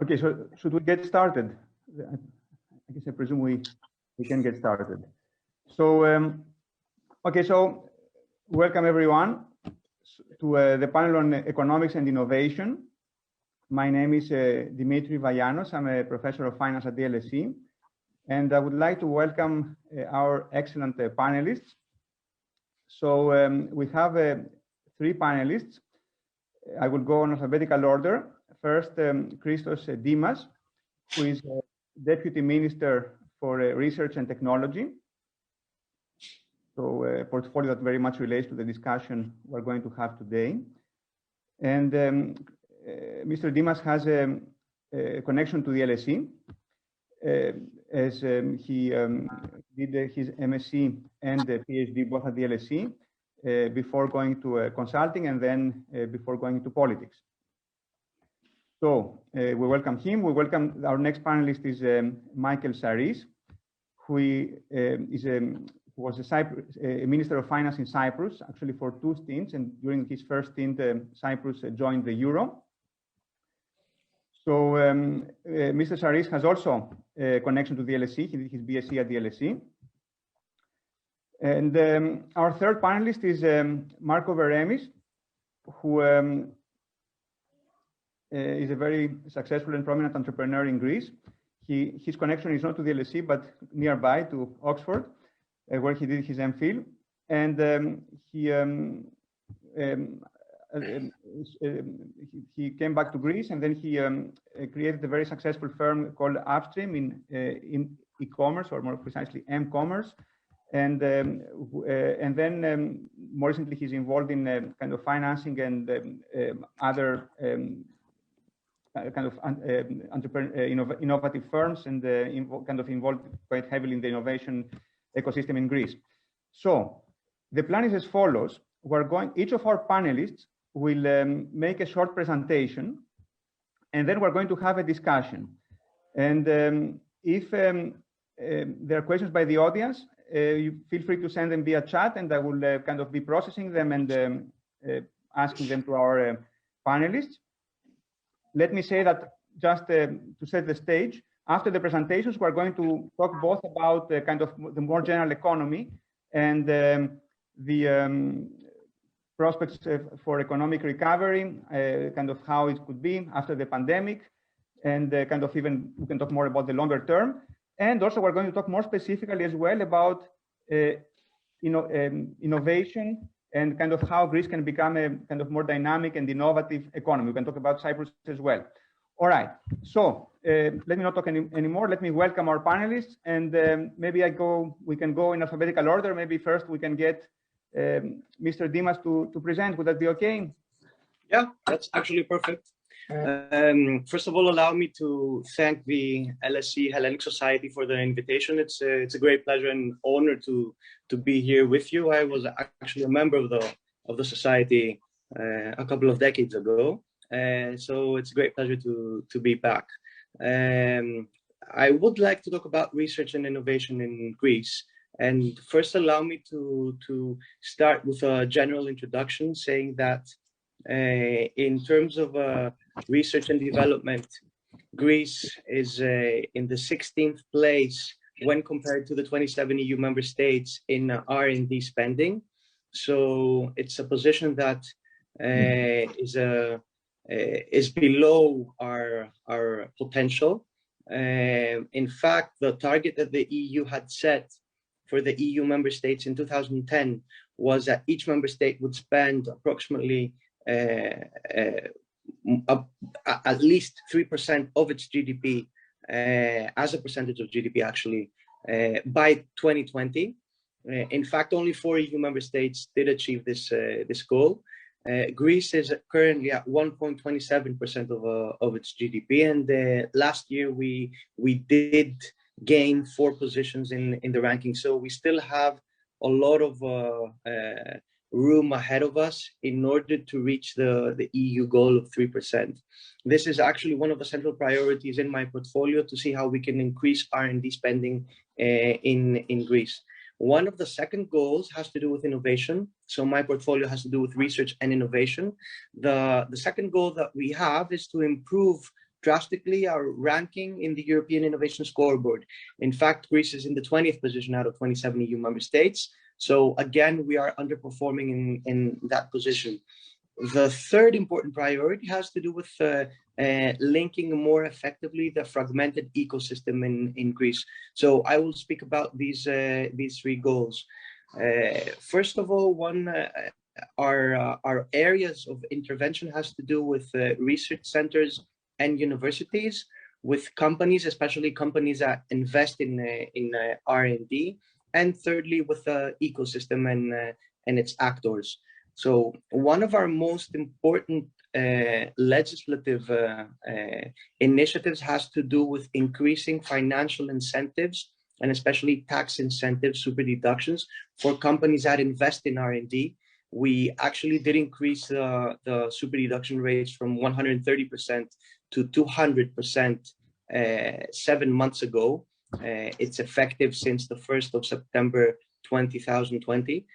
Okay, so should we get started? I guess I presume we can get started. So, okay, so welcome everyone to the panel on economics and innovation. My name is Dimitri Vayanos. I'm a professor of finance at the LSE, and I would like to welcome our excellent panelists. So we have three panelists. I will go in alphabetical order. First, Christos Dimas, who is Deputy Minister for Research and Technology. So a portfolio that very much relates to the discussion we're going to have today. And Mr. Dimas has a connection to the LSE, as he did his MSc and the PhD both at the LSE before going to consulting and then before going to politics. So we welcome him. We welcome our next panelist is Michalis Sarris, who was a Minister of Finance in Cyprus, actually for 2 stints, and during his first stint, Cyprus joined the euro. So Mr. Sarris has also a connection to the LSE. He did his BSc at the LSE. And our third panelist is Marco Veremis, who is a very successful and prominent entrepreneur in Greece. His connection is not to the LSE, but nearby to Oxford, where he did his MPhil. And he came back to Greece, and then he created a very successful firm called Upstream in e-commerce, or more precisely M-commerce. And then more recently, he's involved in kind of financing and other kind of innovative firms, and kind of involved quite heavily in the innovation ecosystem in Greece. So the plan is as follows. Each of our panelists will make a short presentation, and then we're going to have a discussion. And if there are questions by the audience, you feel free to send them via chat, and I will kind of be processing them and asking them to our panelists. Let me say that just to set the stage, after the presentations, we're going to talk both about kind of the more general economy and the prospects for economic recovery, kind of how it could be after the pandemic, and kind of even we can talk more about the longer term. And also we're going to talk more specifically as well about innovation and kind of how Greece can become a kind of more dynamic and innovative economy. We can talk about Cyprus as well. All right, so let me not talk anymore. Let me welcome our panelists, and maybe we can go in alphabetical order. Maybe first we can get Mr. Dimas to present. Would that be okay? Yeah, that's actually perfect. First of all, allow me to thank the LSE Hellenic Society for the invitation. It's a great pleasure and honor to be here with you. I was actually a member of the society a couple of decades ago, so it's a great pleasure to be back. I would like to talk about research and innovation in Greece. And first, allow me to start with a general introduction, saying that in terms of research and development, Greece is in the 16th place when compared to the 27 EU member states in R&D spending. So it's a position that is below our potential. In fact, the target that the EU had set for the EU member states in 2010 was that each member state would spend approximately at least 3% of its GDP as a percentage of GDP actually by 2020. In fact, only 4 EU member states did achieve this goal. Greece is currently at 1.27% of its GDP, and last year we did gain 4 positions in the ranking. So we still have a lot of room ahead of us in order to reach the EU goal of 3%. This is actually one of the central priorities in my portfolio, to see how we can increase R&D spending in Greece. One of the second goals has to do with innovation. So my portfolio has to do with research and innovation. The second goal that we have is to improve drastically our ranking in the European Innovation Scoreboard. In fact, Greece is in the 20th position out of 27 EU member states. So again, we are underperforming in that position. The third important priority has to do with linking more effectively the fragmented ecosystem in Greece. So I will speak about these three goals. First of all, our areas of intervention has to do with research centers and universities, with companies, especially companies that invest in R&D, and thirdly, with the ecosystem and its actors. So one of our most important legislative initiatives has to do with increasing financial incentives, and especially tax incentives, super deductions for companies that invest in R&D. We actually did increase the super deduction rates from 130% to 200% 7 months ago. It's effective since the 1st of September 2020.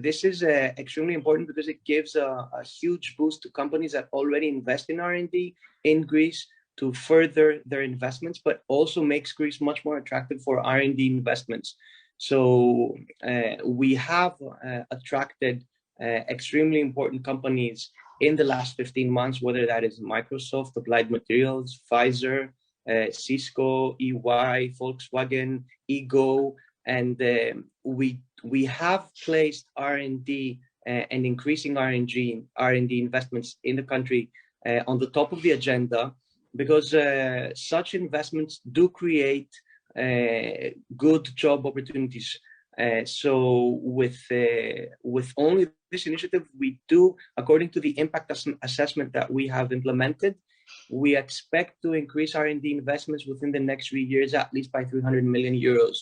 This is extremely important because it gives a huge boost to companies that already invest in R&D in Greece to further their investments, but also makes Greece much more attractive for R&D investments. So we have attracted extremely important companies in the last 15 months, whether that is Microsoft, Applied Materials, Pfizer, Cisco, EY, Volkswagen, Ego, and we have placed R&D and increasing R&D investments in the country on the top of the agenda, because such investments do create good job opportunities. So with only this initiative, we do, according to the impact assessment that we have implemented, we expect to increase R&D investments within the next 3 years, at least by 300 million euros.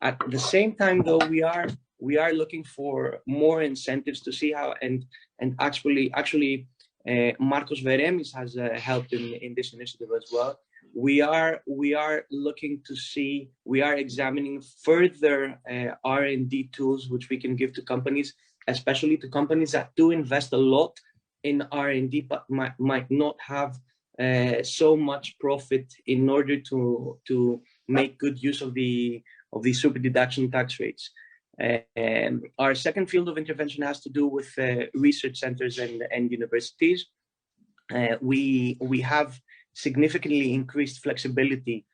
At the same time, though, we are looking for more incentives to see how, and actually Marcos Veremis has helped in this initiative as well. We are looking to see, we are examining further R&D tools which we can give to companies, especially to companies that do invest a lot in R&D but might not have so much profit in order to make good use of the super deduction tax rates. Our second field of intervention has to do with research centers and universities. We have significantly increased flexibility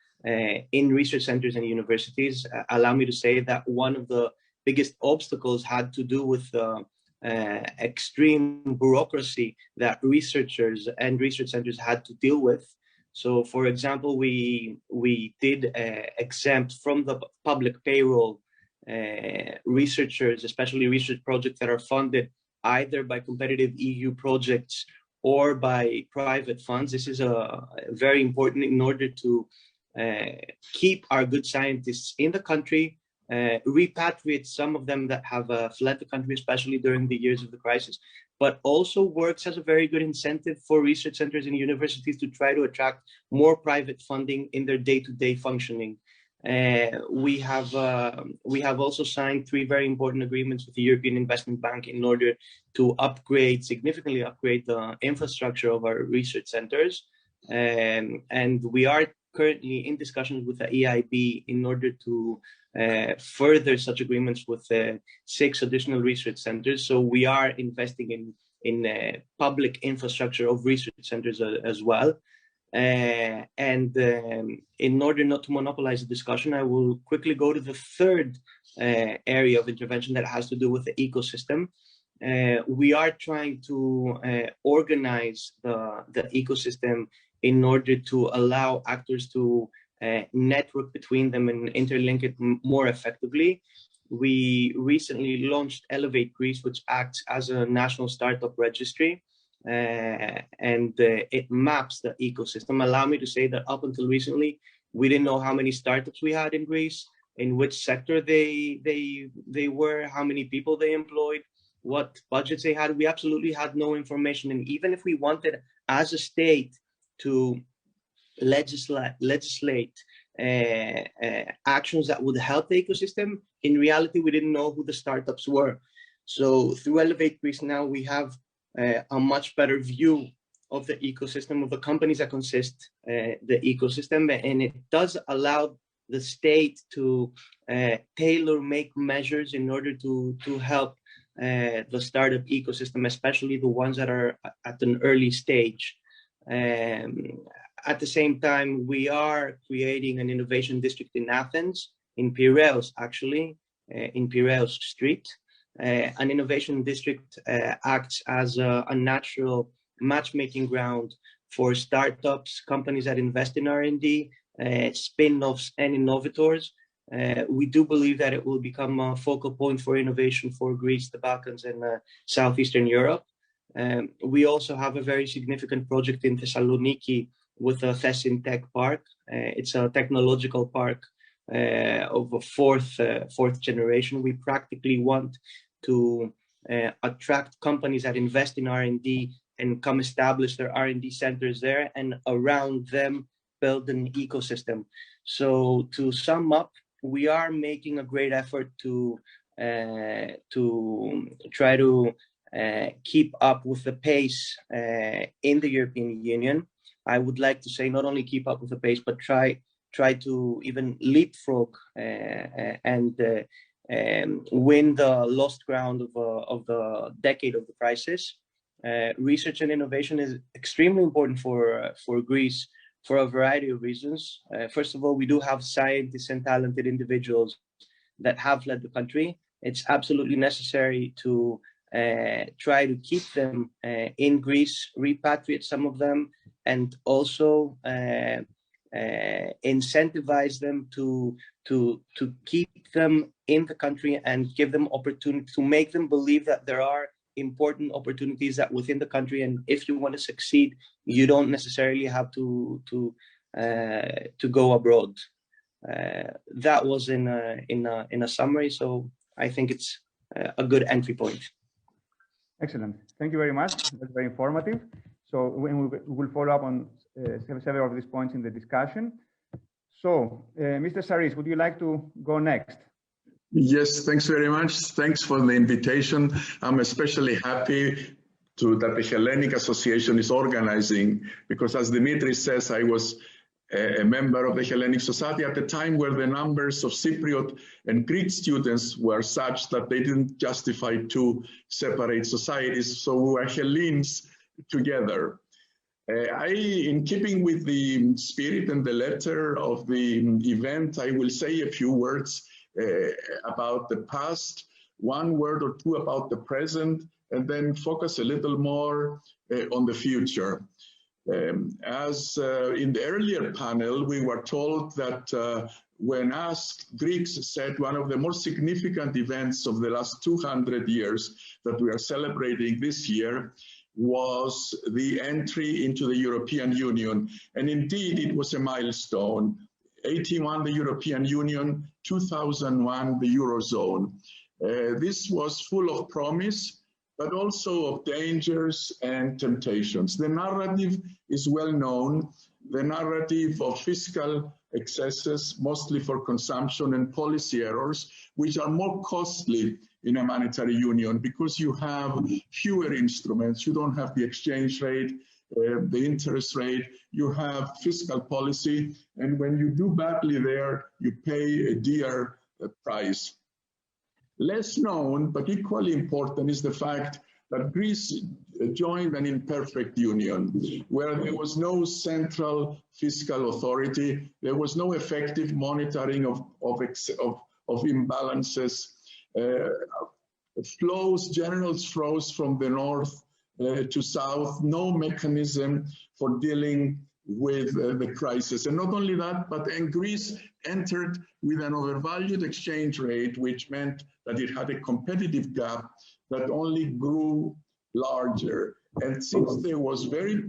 in research centers and universities. Allow me to say that one of the biggest obstacles had to do with extreme bureaucracy that researchers and research centers had to deal with. So, for example, we did exempt from the public payroll researchers, especially research projects that are funded either by competitive EU projects or by private funds. This is very important in order to keep our good scientists in the country, repatriate some of them that have fled the country, especially during the years of the crisis, but also works as a very good incentive for research centers and universities to try to attract more private funding in their day-to-day functioning. We have also signed 3 very important agreements with the European Investment Bank in order to significantly upgrade the infrastructure of our research centers. And we are currently in discussions with the EIB in order to further such agreements with 6 additional research centers. So we are investing in public infrastructure of research centers as well. And in order not to monopolize the discussion, I will quickly go to the third area of intervention that has to do with the ecosystem. We are trying to organize the ecosystem in order to allow actors to network between them and interlink it more effectively. We recently launched Elevate Greece, which acts as a national startup registry. And it maps the ecosystem. Allow me to say that up until recently, we didn't know how many startups we had in Greece, in which sector they were, how many people they employed, what budgets they had. We absolutely had no information. And even if we wanted, as a state, to legislate actions that would help the ecosystem. In reality, we didn't know who the startups were. So through Elevate Greece now, we have a much better view of the ecosystem, of the companies that consist the ecosystem, and it does allow the state to tailor-make measures in order to help the startup ecosystem, especially the ones that are at an early stage. At the same time, we are creating an innovation district in Athens, in Piraeus actually, in Piraeus Street. An innovation district acts as a natural matchmaking ground for startups, companies that invest in R&D, spin-offs and innovators. We do believe that it will become a focal point for innovation for Greece, the Balkans, and Southeastern Europe. We also have a very significant project in Thessaloniki with the Thesin Tech Park. It's a technological park of a fourth generation. We practically want to attract companies that invest in R&D and come establish their R&D centers there, and around them build an ecosystem. So to sum up, we are making a great effort to try to keep up with the pace in the European Union. I would like to say not only keep up with the pace, but try to even leapfrog and win the lost ground of the decade of the crisis. Research and innovation is extremely important for Greece for a variety of reasons. First of all, we do have scientists and talented individuals that have led the country. It's absolutely necessary to try to keep them in Greece, repatriate some of them, and also incentivize them to keep them in the country and give them opportunity, to make them believe that there are important opportunities that within the country, and if you want to succeed, you don't necessarily have to go abroad. That was in a summary, so I think it's a good entry point. Excellent. Thank you very much. That's very informative. So we will follow up on several of these points in the discussion. So, Mr. Sarris, would you like to go next? Yes, thanks very much. Thanks for the invitation. I'm especially happy that the Hellenic Association is organizing, because as Dimitri says, I was a member of the Hellenic Society at the time where the numbers of Cypriot and Greek students were such that they didn't justify two separate societies, so we were Hellenes together. In keeping with the spirit and the letter of the event, I will say a few words about the past, one word or two about the present, and then focus a little more on the future. As in the earlier panel, we were told that when asked, Greeks said one of the more significant events of the last 200 years that we are celebrating this year was the entry into the European Union. And indeed, it was a milestone. 1981, the European Union, 2001, the Eurozone. This was full of promise, but also of dangers and temptations. The narrative is well known, the narrative of fiscal excesses, mostly for consumption, and policy errors, which are more costly in a monetary union because you have fewer instruments. You don't have the exchange rate, the interest rate, you have fiscal policy, and when you do badly there, you pay a dear price. Less known, but equally important, is the fact that Greece joined an imperfect union, where there was no central fiscal authority, there was no effective monitoring of imbalances, general flows from the north to south, no mechanism for dealing with the crisis. And not only that, but Greece entered with an overvalued exchange rate, which meant that it had a competitive gap that only grew larger. And since there was very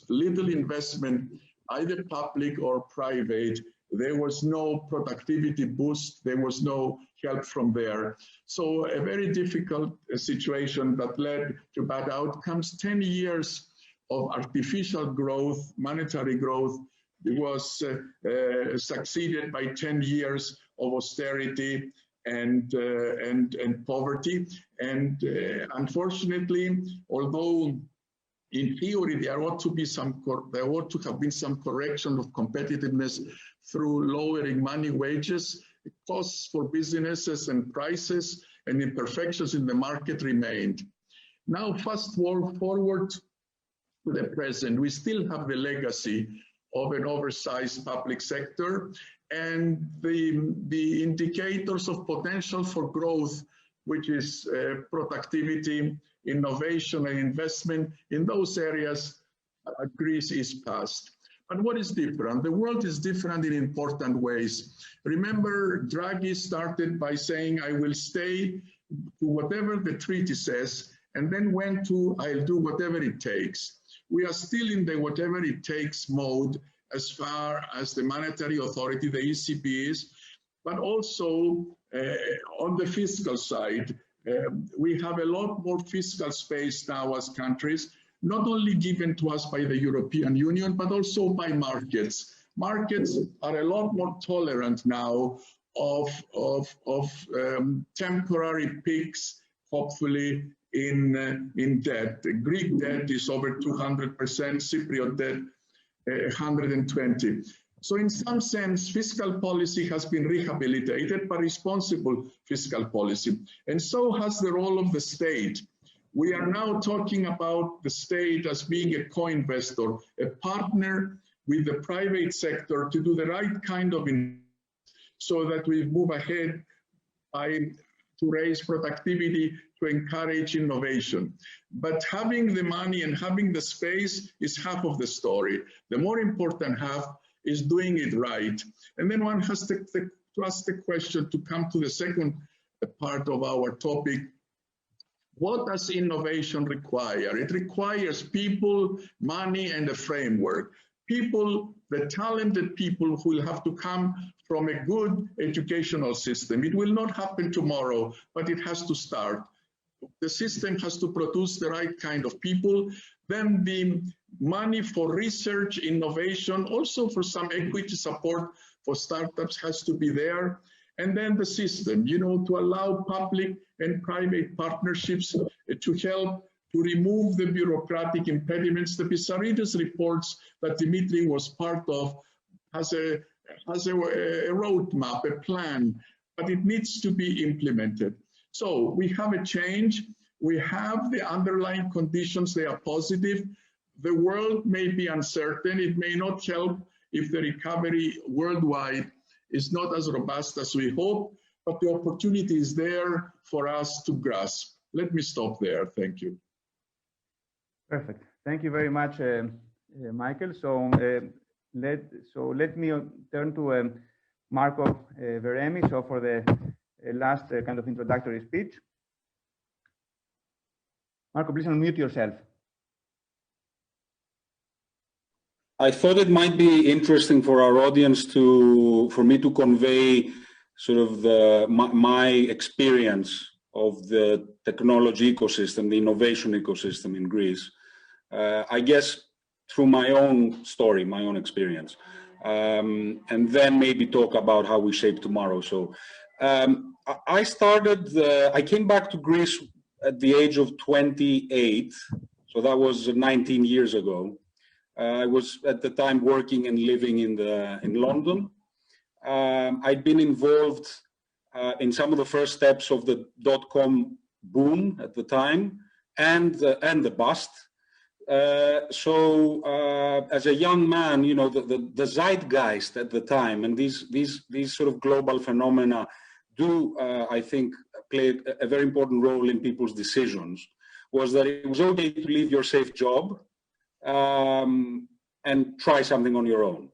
little investment, either public or private, there was no productivity boost, there was no help from there. So a very difficult situation that led to bad outcomes. 10 years of artificial growth, monetary growth, succeeded by 10 years of austerity and poverty. And unfortunately, although in theory there ought to have been some correction of competitiveness through lowering money wages, costs for businesses and prices and imperfections in the market remained. Now, fast forward to the present, we still have the legacy of an oversized public sector, and the indicators of potential for growth, which is productivity, innovation, and investment in those areas, Greece is past. But what is different? The world is different in important ways. Remember, Draghi started by saying, I will stay to whatever the treaty says, and then went to, I'll do whatever it takes. We are still in the whatever it takes mode as far as the monetary authority, the ECB is, but also on the fiscal side, we have a lot more fiscal space now as countries, not only given to us by the European Union, but also by markets. Markets are a lot more tolerant now of temporary peaks, hopefully, in debt. The Greek debt is over 200%, Cypriot debt 120. So in some sense, fiscal policy has been rehabilitated by responsible fiscal policy. And so has the role of the state. We are now talking about the state as being a co-investor, a partner with the private sector to do the right kind of investment so that we move ahead to raise productivity, to encourage innovation. But having the money and having the space is half of the story. The more important half is doing it right. And then one has to ask the question, to come to the second part of our topic, what does innovation require? It requires people, money, and a framework. People, the talented people who will have to come from a good educational system. It will not happen tomorrow, but it has to start. The system has to produce the right kind of people. Then the money for research, innovation, also for some equity support for startups has to be there. And then the system, to allow public and private partnerships to help to remove the bureaucratic impediments. The Pissarides reports that Dimitri was part of has a roadmap, a plan, but it needs to be implemented. So we have a change. We have the underlying conditions. They are positive. The world may be uncertain. It may not help if the recovery worldwide is not as robust as we hope, but the opportunity is there for us to grasp. Let me stop there. Thank you. Perfect. Thank you very much, Michael. So let me turn to Marco Veremis for the last kind of introductory speech. Marco, please unmute yourself. I thought it might be interesting for our audience for me to convey sort of my experience of the technology ecosystem, the innovation ecosystem in Greece. I guess through my own story, my own experience, and then maybe talk about how we shape tomorrow. So I came back to Greece at the age of 28, so that was 19 years ago. I was at the time working and living in London. I'd been involved in some of the first steps of the dot-com boom at the time and the bust. So as a young man, the zeitgeist at the time and these sort of global phenomena do, I think, play a very important role in people's decisions, was that it was okay to leave your safe job and try something on your own.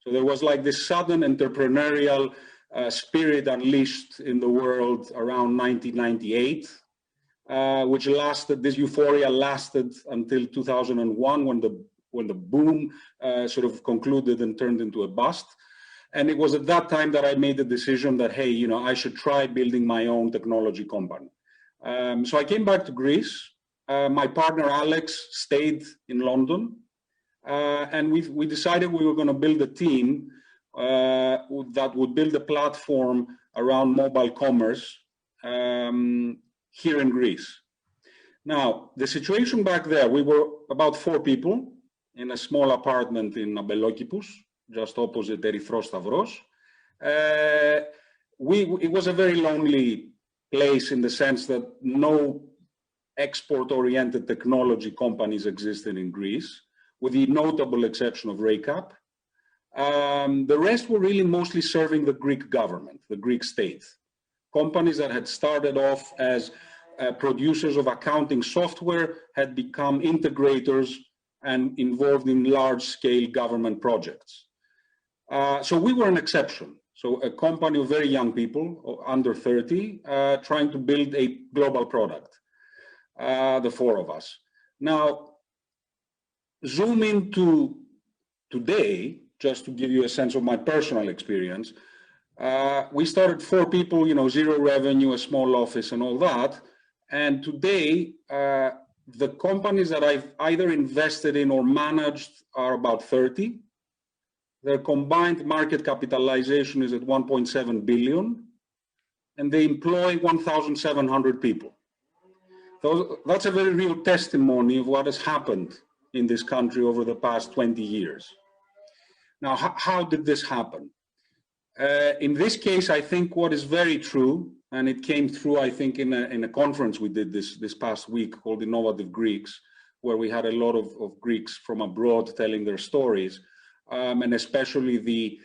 So there was like this sudden entrepreneurial spirit unleashed in the world around 1998, which lasted, this euphoria lasted until 2001 when the boom sort of concluded and turned into a bust. And it was at that time that I made the decision that, hey, I should try building my own technology company. So I came back to Greece. My partner, Alex, stayed in London. and we decided we were going to build a team that would build a platform around mobile commerce here in Greece. Now, the situation back there, we were about 4 people in a small apartment in Abelokipous, just opposite Erithros Stavros. It was a very lonely place in the sense that no export-oriented technology companies existed in Greece, with the notable exception of RACAP. The rest were really mostly serving the Greek government, the Greek state. Companies that had started off as producers of accounting software had become integrators and involved in large-scale government projects. So we were an exception. So a company of very young people, under 30, trying to build a global product, the 4 of us. Now, zoom into today, just to give you a sense of my personal experience. We started 4 people, 0 revenue, a small office and all that. And today, the companies that I've either invested in or managed are about 30. Their combined market capitalization is at 1.7 billion, and they employ 1,700 people. So that's a very real testimony of what has happened in this country over the past 20 years. Now, how did this happen? In this case, I think what is very true, and it came through, I think, in a conference we did this past week called Innovative Greeks, where we had a lot of Greeks from abroad telling their stories, and especially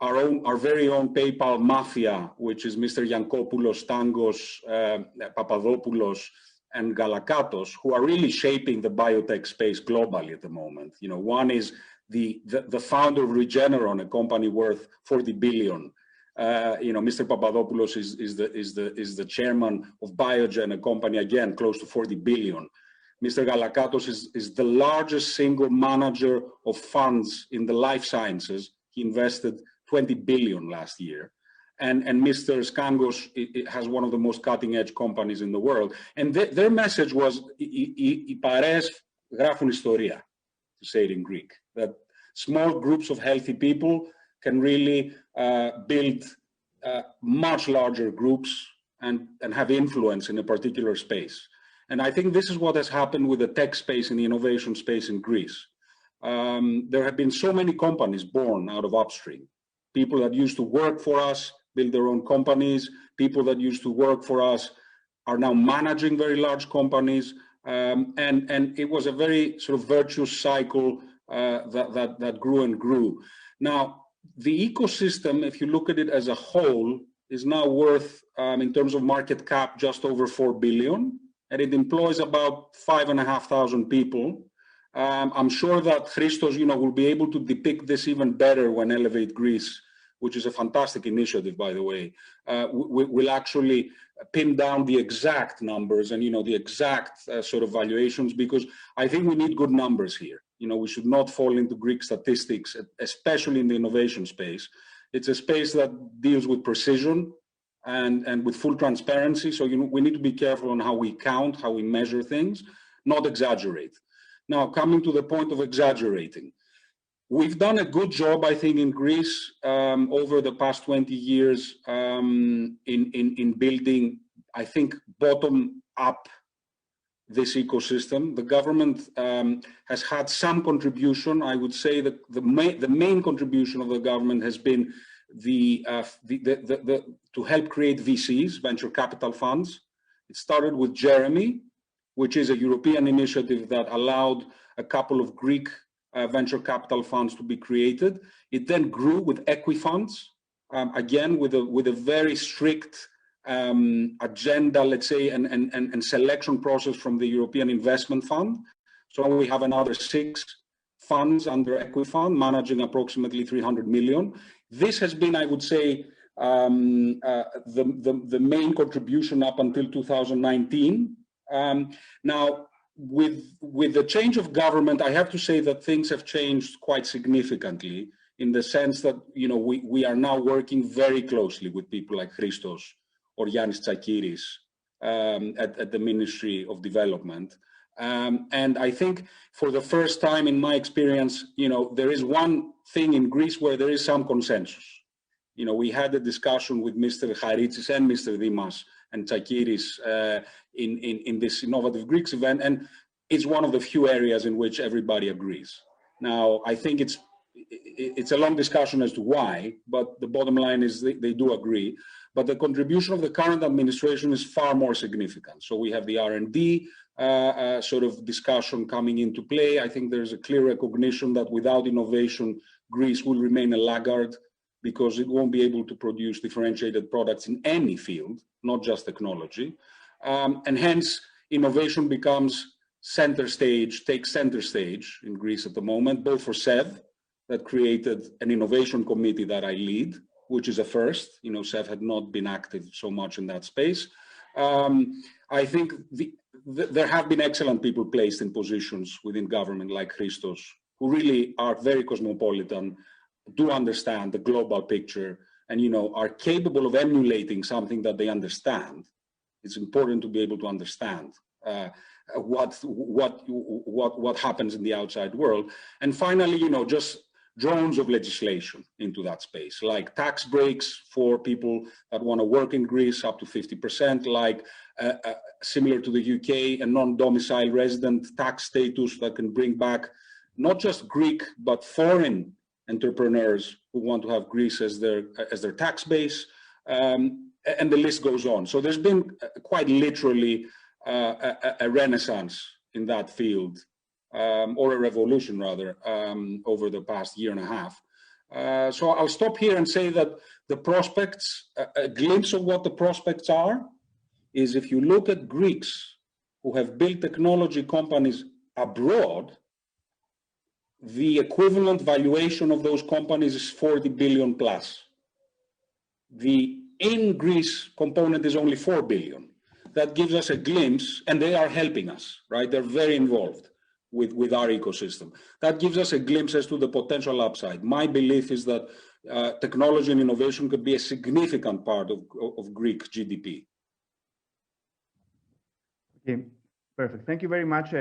our very own PayPal mafia, which is Mr. Yankopoulos, Tangos, Papadopoulos, and Galakatos, who are really shaping the biotech space globally at the moment. One is the founder of Regeneron, a company worth 40 billion. Mr. Papadopoulos is the chairman of Biogen, a company again close to 40 billion. Mr. Galakatos is the largest single manager of funds in the life sciences. He invested 20 billion last year. And Mr. Skangos has one of the most cutting-edge companies in the world. And their message was, "Οι παρέες γράφουν ιστορία," to say it in Greek, that small groups of healthy people can really build much larger groups and have influence in a particular space. And I think this is what has happened with the tech space and the innovation space in Greece. There have been so many companies born out of Upstream. People that used to work for us build their own companies. People that used to work for us are now managing very large companies. And it was a very sort of virtuous cycle that grew and grew. Now, the ecosystem, if you look at it as a whole, is now worth, in terms of market cap, just over 4 billion. And it employs about 5,500 people. I'm sure that Christos, will be able to depict this even better when Elevate Greece, which is a fantastic initiative, by the way, will actually pin down the exact numbers and, the exact sort of valuations, because I think we need good numbers here. We should not fall into Greek statistics, especially in the innovation space. It's a space that deals with precision and with full transparency. So, we need to be careful on how we count, how we measure things, not exaggerate. Now, coming to the point of exaggerating. We've done a good job, I think, in Greece over the past 20 years in building, I think, bottom up this ecosystem. The government has had some contribution. I would say that the main contribution of the government has been to help create VCs, venture capital funds. It started with Jeremy, which is a European initiative that allowed a couple of Greek venture capital funds to be created. It then grew with equifunds, again with a very strict agenda, let's say, and selection process from the European Investment Fund. So we have another 6 funds under equifund managing approximately 300 million. This has been, I would say, the main contribution up until 2019. Now, with the change of government, I have to say that things have changed quite significantly in the sense that, we are now working very closely with people like Christos or Yannis Tsakiris at the Ministry of Development. And I think for the first time in my experience, there is one thing in Greece where there is some consensus. We had a discussion with Mr. Charitsis and Mr. Dimas and Tsakiris in this Innovative Greeks event, and it's one of the few areas in which everybody agrees. Now, I think it's a long discussion as to why, but the bottom line is they do agree. But the contribution of the current administration is far more significant. So we have the R&D sort of discussion coming into play. I think there's a clear recognition that without innovation, Greece will remain a laggard because it won't be able to produce differentiated products in any field, not just technology. And hence, innovation becomes takes center stage in Greece at the moment, both for SEV, that created an innovation committee that I lead, which is a first. SEV had not been active so much in that space. I think there have been excellent people placed in positions within government like Christos, who really are very cosmopolitan, do understand the global picture, and are capable of emulating something that they understand. It's important to be able to understand what happens in the outside world. And finally, just drones of legislation into that space, like tax breaks for people that want to work in Greece up to 50%, like similar to the UK, a non-domicile resident tax status that can bring back not just Greek, but foreign entrepreneurs who want to have Greece as their tax base, and the list goes on. So there's been quite literally a renaissance in that field, or a revolution rather, over the past year and a half. So I'll stop here and say that the prospects, a glimpse of what the prospects are, is if you look at Greeks who have built technology companies abroad, the equivalent valuation of those companies is 40 billion plus. The in Greece component is only 4 billion. That gives us a glimpse, and they are helping us, right? They're very involved with our ecosystem. That gives us a glimpse as to the potential upside. My belief is that technology and innovation could be a significant part of Greek GDP. Okay, perfect. Thank you very much,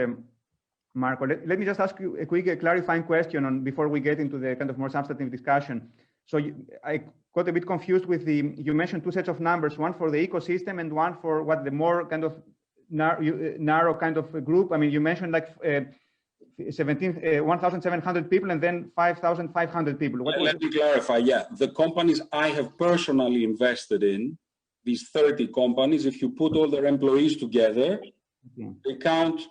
Marco. Let me just ask you a quick clarifying question before we get into the kind of more substantive discussion. So I got a bit confused with you mentioned two sets of numbers, one for the ecosystem and one for what the more kind of narrow kind of group. I mean, you mentioned like 1,700 people and then 5,500 people. Let me clarify. Yeah, the companies I have personally invested in, these 30 companies, if you put all their employees together, they count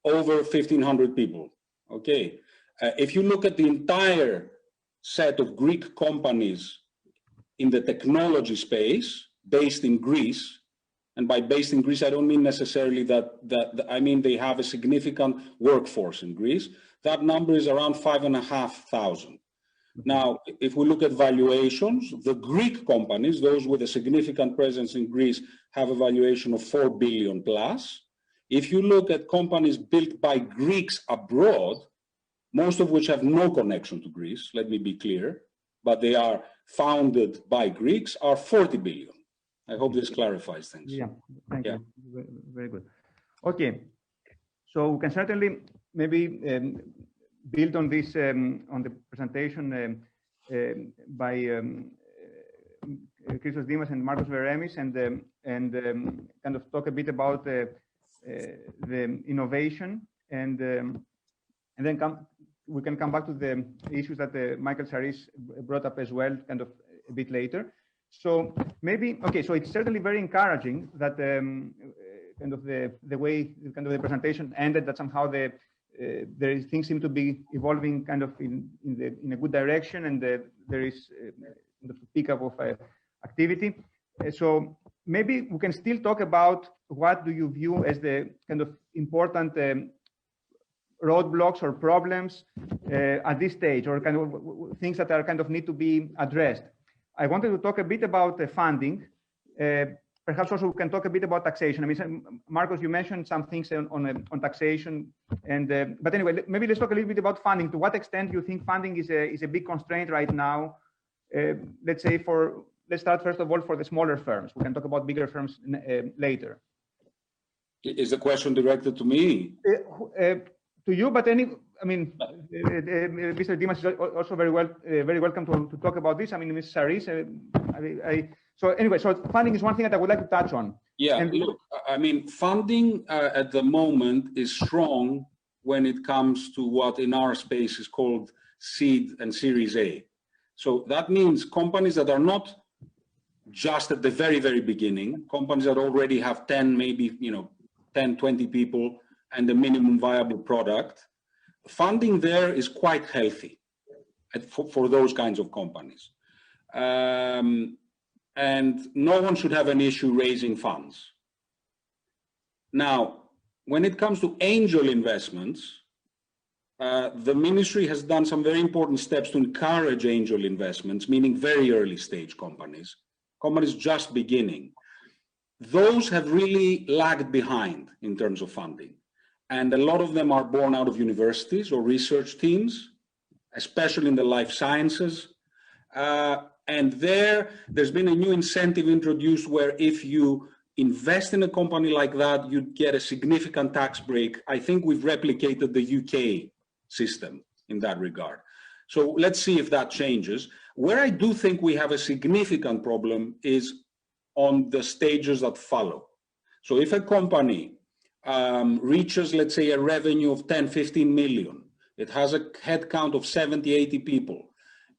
over 1,500 people. Okay. If you look at the entire set of Greek companies in the technology space based in Greece, and by based in Greece, I don't mean necessarily that I mean they have a significant workforce in Greece. That number is around 5,500. Now, if we look at valuations, the Greek companies, those with a significant presence in Greece, have a valuation of 4 billion plus. If you look at companies built by Greeks abroad, most of which have no connection to Greece, let me be clear, but they are founded by Greeks, are 40 billion. I hope this clarifies things. Yeah, thank you. Very good. Okay, so we can certainly maybe build on this, on the presentation by Christos Dimas and Marcos Veremis, and kind of talk a bit about the innovation, and then we can come back to the issues that Michael Sarris brought up as well, kind of a bit later. So maybe, okay, so it's certainly very encouraging that kind of the way kind of the presentation ended, that somehow things seem to be evolving kind of in a good direction, and there is the pickup of activity. So maybe we can still talk about what do you view as the kind of important roadblocks or problems at this stage, or kind of things that are kind of need to be addressed. I wanted to talk a bit about funding. Perhaps also we can talk a bit about taxation. I mean, Marcos, you mentioned some things on taxation, and but anyway, maybe let's talk a little bit about funding. To what extent do you think funding is a big constraint right now? Let's say let's start first of all for the smaller firms. We can talk about bigger firms later. Is the question directed to me? To you, but Mr. Dimas is also very welcome to talk about this. I mean, Ms. Sarris. So anyway, so funding is one thing that I would like to touch on. Yeah, and look, I mean, funding at the moment is strong when it comes to what in our space is called seed and Series A. So that means companies that are not just at the very, very beginning, companies that already have 10, maybe, 10, 20 people and a minimum viable product. Funding there is quite healthy for those kinds of companies. And no one should have an issue raising funds. Now, when it comes to angel investments, the ministry has done some very important steps to encourage angel investments, meaning very early stage companies just beginning. Those have really lagged behind in terms of funding. And a lot of them are born out of universities or research teams, especially in the life sciences. And there's been a new incentive introduced where if you invest in a company like that, you'd get a significant tax break. I think we've replicated the UK system in that regard. So let's see if that changes. Where I do think we have a significant problem is on the stages that follow. So if a company reaches, let's say, a revenue of 10, 15 million, it has a headcount of 70, 80 people,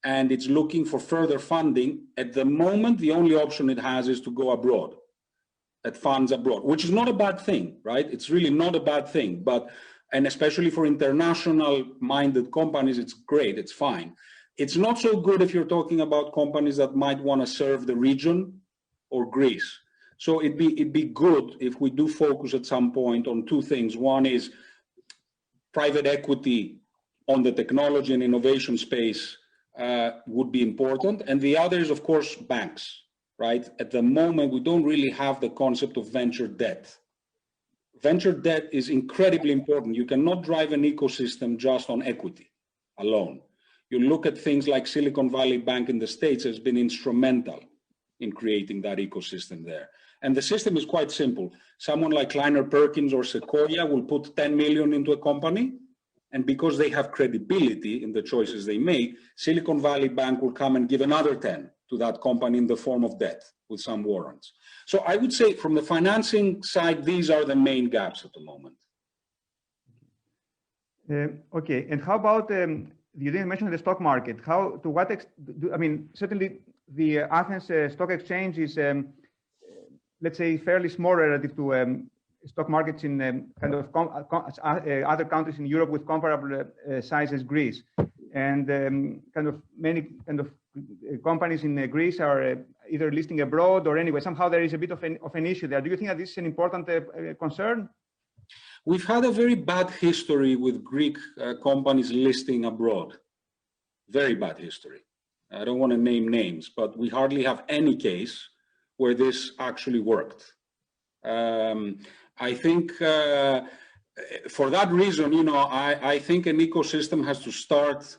and it's looking for further funding, at the moment, the only option it has is to go abroad, at funds abroad, which is not a bad thing, right? It's really not a bad thing, and especially for international-minded companies, it's great, it's fine. It's not so good if you're talking about companies that might want to serve the region or Greece. So it'd be good if we do focus at some point on two things. One is private equity on the technology and innovation space would be important. And the other is, of course, banks, right? At the moment, we don't really have the concept of venture debt. Venture debt is incredibly important. You cannot drive an ecosystem just on equity alone. You look at things like Silicon Valley Bank in the States has been instrumental in creating that ecosystem there. And the system is quite simple. Someone like Kleiner Perkins or Sequoia will put 10 million into a company, and because they have credibility in the choices they make, Silicon Valley Bank will come and give another 10 to that company in the form of debt with some warrants. So I would say from the financing side, these are the main gaps at the moment. Okay, and how about, you didn't mention the stock market. To what extent, I mean, certainly the Athens Stock Exchange is, let's say, fairly small relative to stock markets in other countries in Europe with comparable size as Greece. And many companies in Greece are either listing abroad or anyway, somehow there is a bit of an issue there. Do you think that this is an important concern? We've had a very bad history with Greek companies listing abroad. Very bad history. I don't want to name names, but we hardly have any case where this actually worked. I think for that reason, I think an ecosystem has to start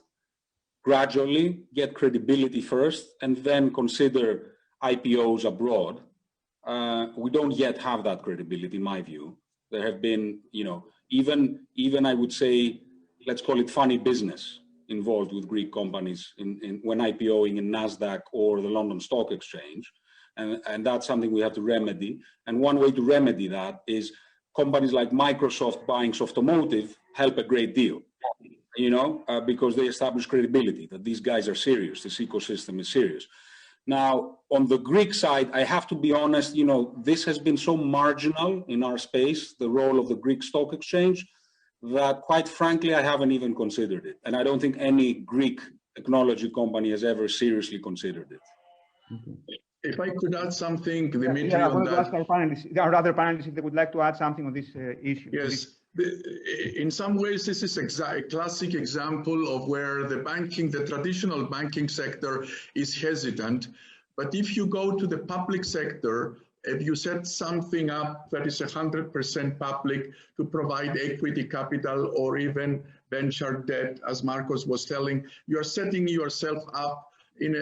gradually, get credibility first, and then consider IPOs abroad. We don't yet have that credibility, in my view. There have been, even I would say, let's call it funny business involved with Greek companies when IPOing in NASDAQ or the London Stock Exchange. And that's something we have to remedy. And one way to remedy that is companies like Microsoft buying Softomotive help a great deal, because they establish credibility that these guys are serious, this ecosystem is serious. Now, on the Greek side, I have to be honest, this has been so marginal in our space, the role of the Greek Stock Exchange, that quite frankly, I haven't even considered it. And I don't think any Greek technology company has ever seriously considered it. Okay. If I could add something, Dimitri, I want to ask our panelists, there are other panelists if they would like to add something on this issue. Yes. In some ways, this is a classic example of where the traditional banking sector is hesitant. But if you go to the public sector, if you set something up that is 100% public to provide equity capital or even venture debt, as Marcos was telling, you're setting yourself up in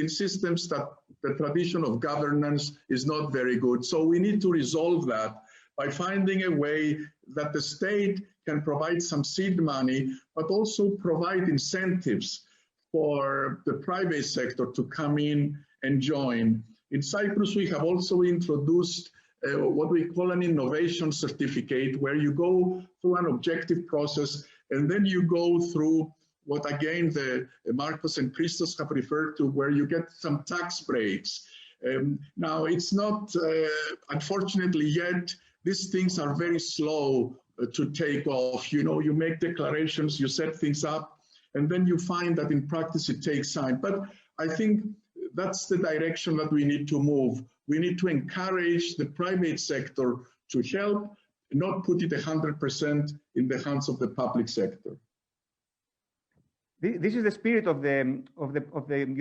systems that the tradition of governance is not very good. So we need to resolve that. by finding a way that the state can provide some seed money, but also provide incentives for the private sector to come in and join. In Cyprus, we have also introduced what we call an innovation certificate, where you go through an objective process, and then you go through what, again, Marcos and Christos have referred to, where you get some tax breaks. Now, it's not, unfortunately yet, these things are very slow to take off. You know, you make declarations, you set things up, and then you find that in practice it takes time. But I think that's the direction that we need to move. We need to encourage the private sector to help, not put it 100% in the hands of the public sector. This is the spirit of the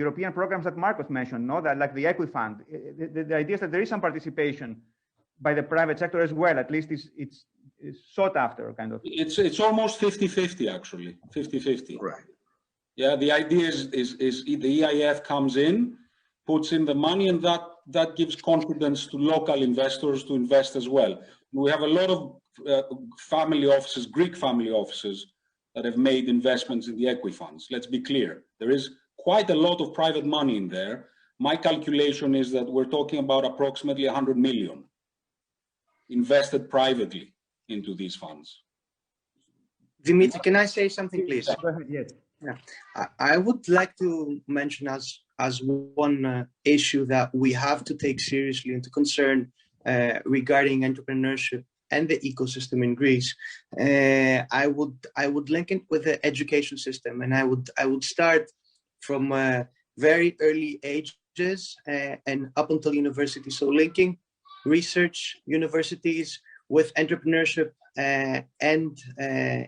European programs that Marcos mentioned, no? That, like the Equifund. The idea is that there is some participation by the private sector as well. At least it's sought after, kind of. It's almost 50-50 actually, 50-50. Right. Yeah, the idea is the EIF comes in, puts in the money, and that gives confidence to local investors to invest as well. We have a lot of family offices, Greek family offices, that have made investments in the Equifunds. Let's be clear. There is quite a lot of private money in there. My calculation is that we're talking about approximately 100 million invested privately into these funds. Dimitri, can I say something, please? Go ahead, yes. Yeah. I would like to mention as one issue that we have to take seriously into concern regarding entrepreneurship and the ecosystem in Greece. I would link it with the education system, and I would start from very early ages and up until university. So linking research universities with entrepreneurship and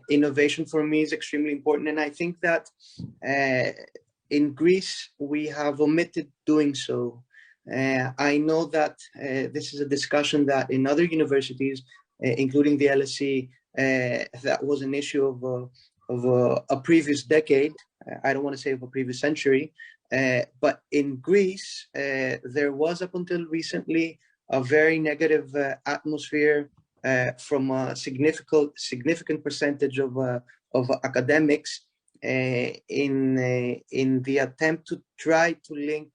innovation for me is extremely important. And I think that in Greece, we have omitted doing so. I know that this is a discussion that in other universities, including the LSE, that was an issue of a previous decade. I don't want to say of a previous century, but in Greece, there was up until recently a very negative atmosphere from a significant percentage of academics in the attempt to try to link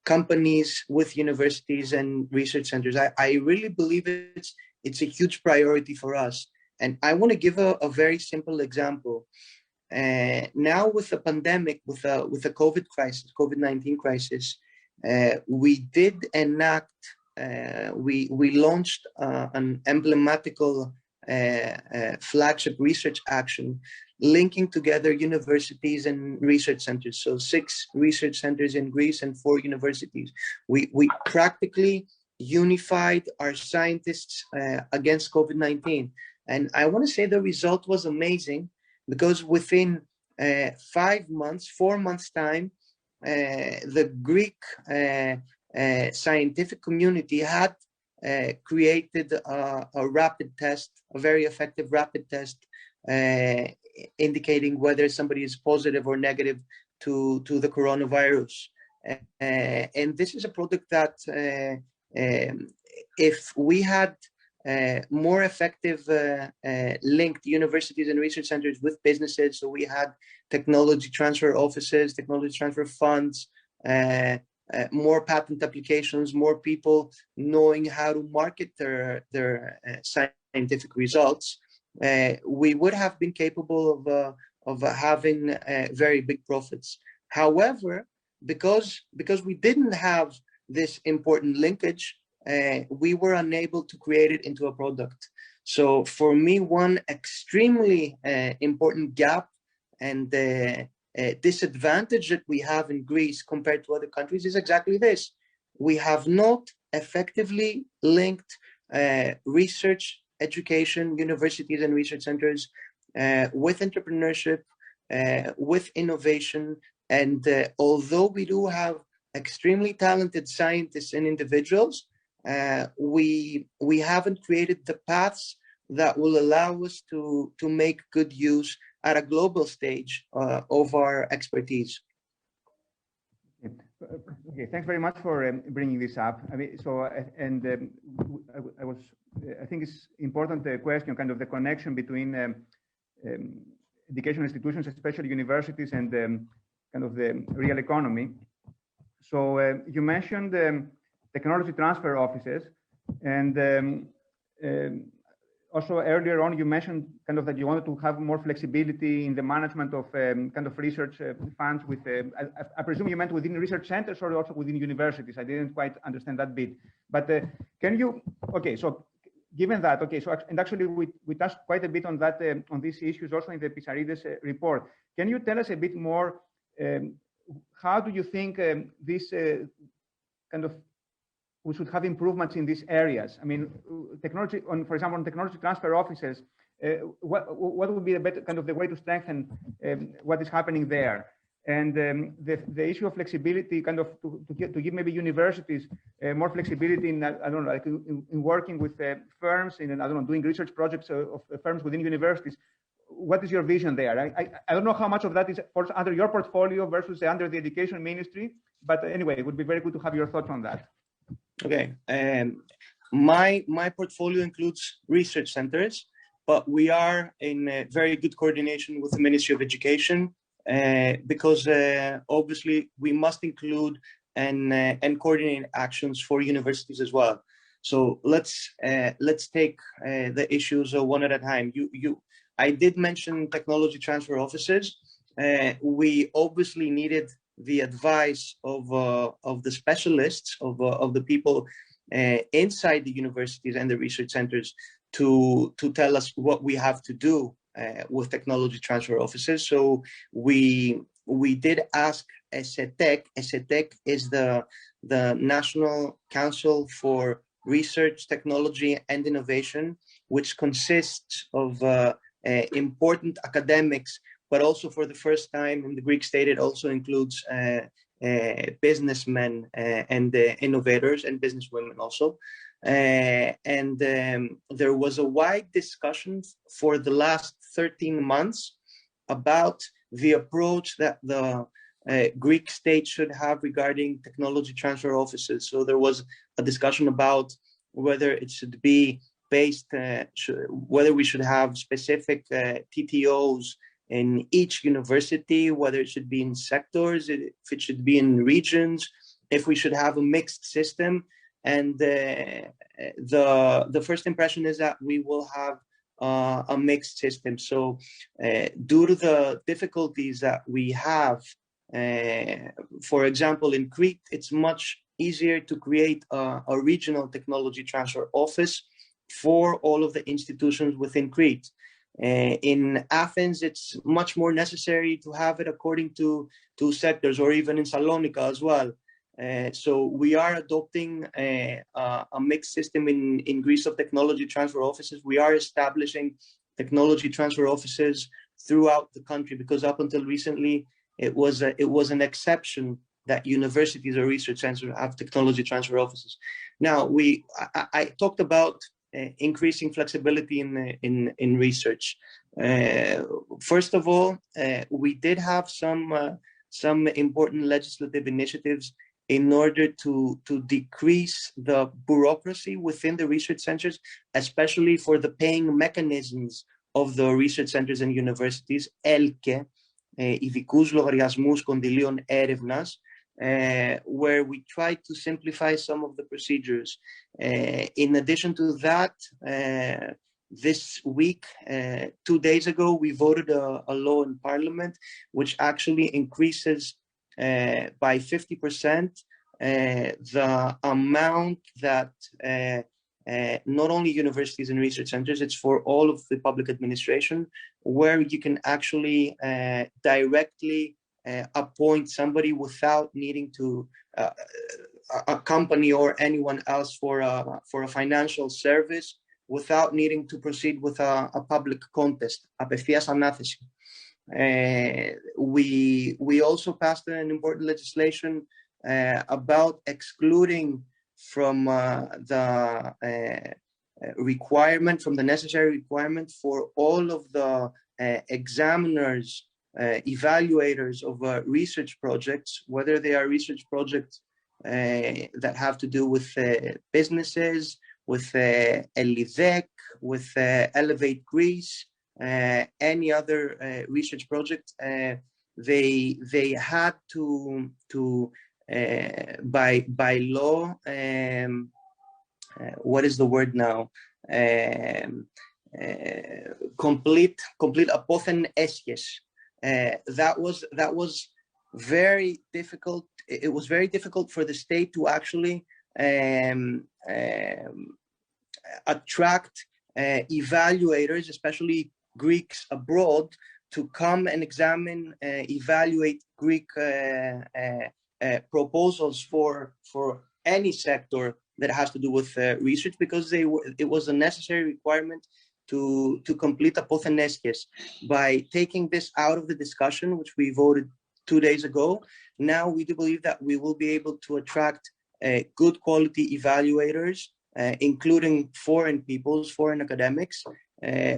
companies with universities and research centers. I really believe it's a huge priority for us. And I want to give a very simple example. Now with the pandemic, with the COVID-19 crisis, we did enact, we launched an emblematical flagship research action linking together universities and research centers. So 6 research centers in Greece and 4 universities. We practically unified our scientists against COVID-19. And I want to say the result was amazing, because within 4 months time, the Greek scientific community had created a rapid test, a very effective rapid test, indicating whether somebody is positive or negative to the coronavirus. And this is a product that if we had more effective linked universities and research centers with businesses, so we had technology transfer offices, technology transfer funds, more patent applications, more people knowing how to market their scientific results, we would have been capable of having very big profits. However, because we didn't have this important linkage, we were unable to create it into a product. So for me, one extremely important gap and disadvantage that we have in Greece compared to other countries is exactly this. We have not effectively linked research, education, universities and research centers with entrepreneurship, with innovation. And although we do have extremely talented scientists and individuals, we haven't created the paths that will allow us to make good use at a global stage of our expertise. Okay, thanks very much for bringing this up. I mean, so I think it's important question, kind of the connection between educational institutions, especially universities, and kind of the real economy. So you mentioned technology transfer offices, and also earlier on you mentioned kind of that you wanted to have more flexibility in the management of kind of research funds with, I presume you meant within research centers or also within universities. I didn't quite understand that bit, but can you, okay, so given that, okay, so and actually we touched quite a bit on that, on these issues also in the Pissarides report. Can you tell us a bit more, how do you think this kind of, we should have improvements in these areas? I mean, technology, for example, on technology transfer offices, what would be the better kind of the way to strengthen what is happening there? And the issue of flexibility, kind of to give maybe universities more flexibility in, I don't know, like in working with firms, in, I don't know, doing research projects of firms within universities. What is your vision there? I don't know how much of that is falls under your portfolio versus under the education ministry, but anyway, it would be very good to have your thoughts on that. Okay, my portfolio includes research centers, but we are in very good coordination with the Ministry of Education because obviously we must include and coordinate actions for universities as well. So let's take the issues one at a time. I did mention technology transfer offices. We obviously needed the advice of the specialists, of the people inside the universities and the research centers to tell us what we have to do with technology transfer offices. So we did ask ESETEC. ESETEC is the National Council for Research, Technology and Innovation, which consists of important academics, but also for the first time in the Greek state, it also includes businessmen and innovators and businesswomen also. And there was a wide discussion for the last 13 months about the approach that the Greek state should have regarding technology transfer offices. So there was a discussion about whether it should be based, whether we should have specific TTOs in each university, whether it should be in sectors, if it should be in regions, if we should have a mixed system. And the first impression is that we will have a mixed system. So due to the difficulties that we have, for example, in Crete, it's much easier to create a regional technology transfer office for all of the institutions within Crete. In Athens, it's much more necessary to have it according to sectors, or even in Salonika as well. So we are adopting a mixed system in Greece of technology transfer offices. We are establishing technology transfer offices throughout the country, because up until recently, it was an exception that universities or research centers have technology transfer offices. Now, I talked about increasing flexibility in research. First of all, we did have some important legislative initiatives in order to decrease the bureaucracy within the research centers, especially for the paying mechanisms of the research centers and universities, ELKE, ειδικούς λογαριασμούς κονδυλίων έρευνας, where we try to simplify some of the procedures. In addition to that, this week, 2 days ago, we voted a law in Parliament which actually increases by 50% the amount that not only universities and research centers, it's for all of the public administration, where you can actually directly appoint somebody without needing to a company or anyone else for a financial service, without needing to proceed with a public contest. Απευθείας ανάθεση. We also passed an important legislation about excluding from the requirement, from the necessary requirement for all of the examiners evaluators of research projects, whether they are research projects that have to do with businesses, with LSESU, with Elevate Greece, any other research project. They had to by law, what is the word now? Complete apothen έσχες. That was very difficult. It was very difficult for the state to actually attract evaluators, especially Greeks abroad, to come and examine, evaluate Greek proposals for any sector that has to do with research, because it was a necessary requirement to complete apothen έσχες. By taking this out of the discussion, which we voted 2 days ago, now we do believe that we will be able to attract good quality evaluators, including foreign peoples, foreign academics,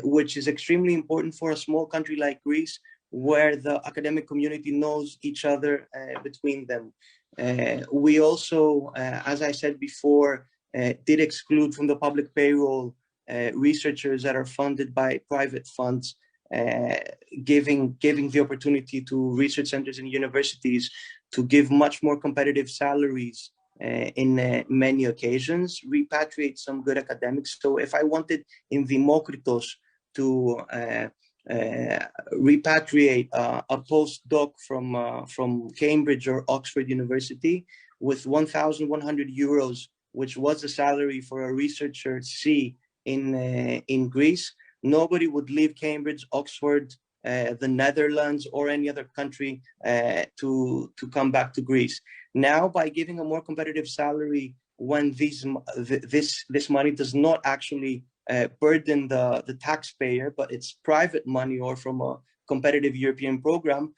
which is extremely important for a small country like Greece, where the academic community knows each other between them. We also, as I said before, did exclude from the public payroll researchers that are funded by private funds, giving the opportunity to research centers and universities to give much more competitive salaries in many occasions, repatriate some good academics. So if I wanted in Dimokratia to repatriate a postdoc from Cambridge or Oxford University with 1,100 euros, which was the salary for a researcher C in Greece, nobody would leave Cambridge, Oxford, the Netherlands, or any other country to come back to Greece. Now, by giving a more competitive salary, when this money does not actually burden the taxpayer, but it's private money or from a competitive European program,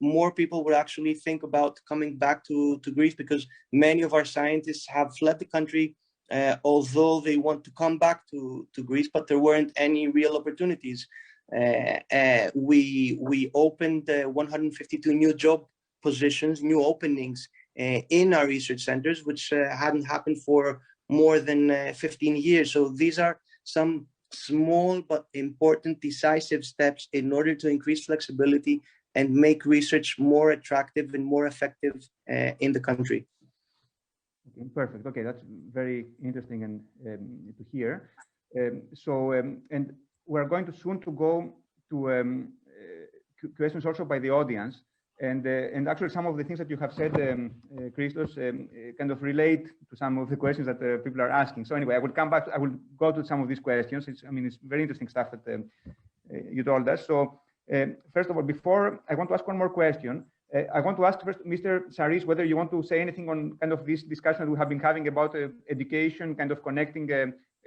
more people would actually think about coming back to Greece, because many of our scientists have fled the country, although they want to come back to Greece, but there weren't any real opportunities. We opened 152 new job positions, new openings in our research centers, which hadn't happened for more than 15 years. So these are some small but important decisive steps in order to increase flexibility and make research more attractive and more effective in the country. Okay, perfect. Okay, that's very interesting and to hear. And we're going to soon to go to questions also by the audience. And actually, some of the things that you have said, Christos, kind of relate to some of the questions that people are asking. So anyway, I will come back. I will go to some of these questions. It's very interesting stuff that you told us. So first of all, before I want to ask one more question, I want to ask first, Mr. Sarris, whether you want to say anything on kind of this discussion that we have been having about education, kind of connecting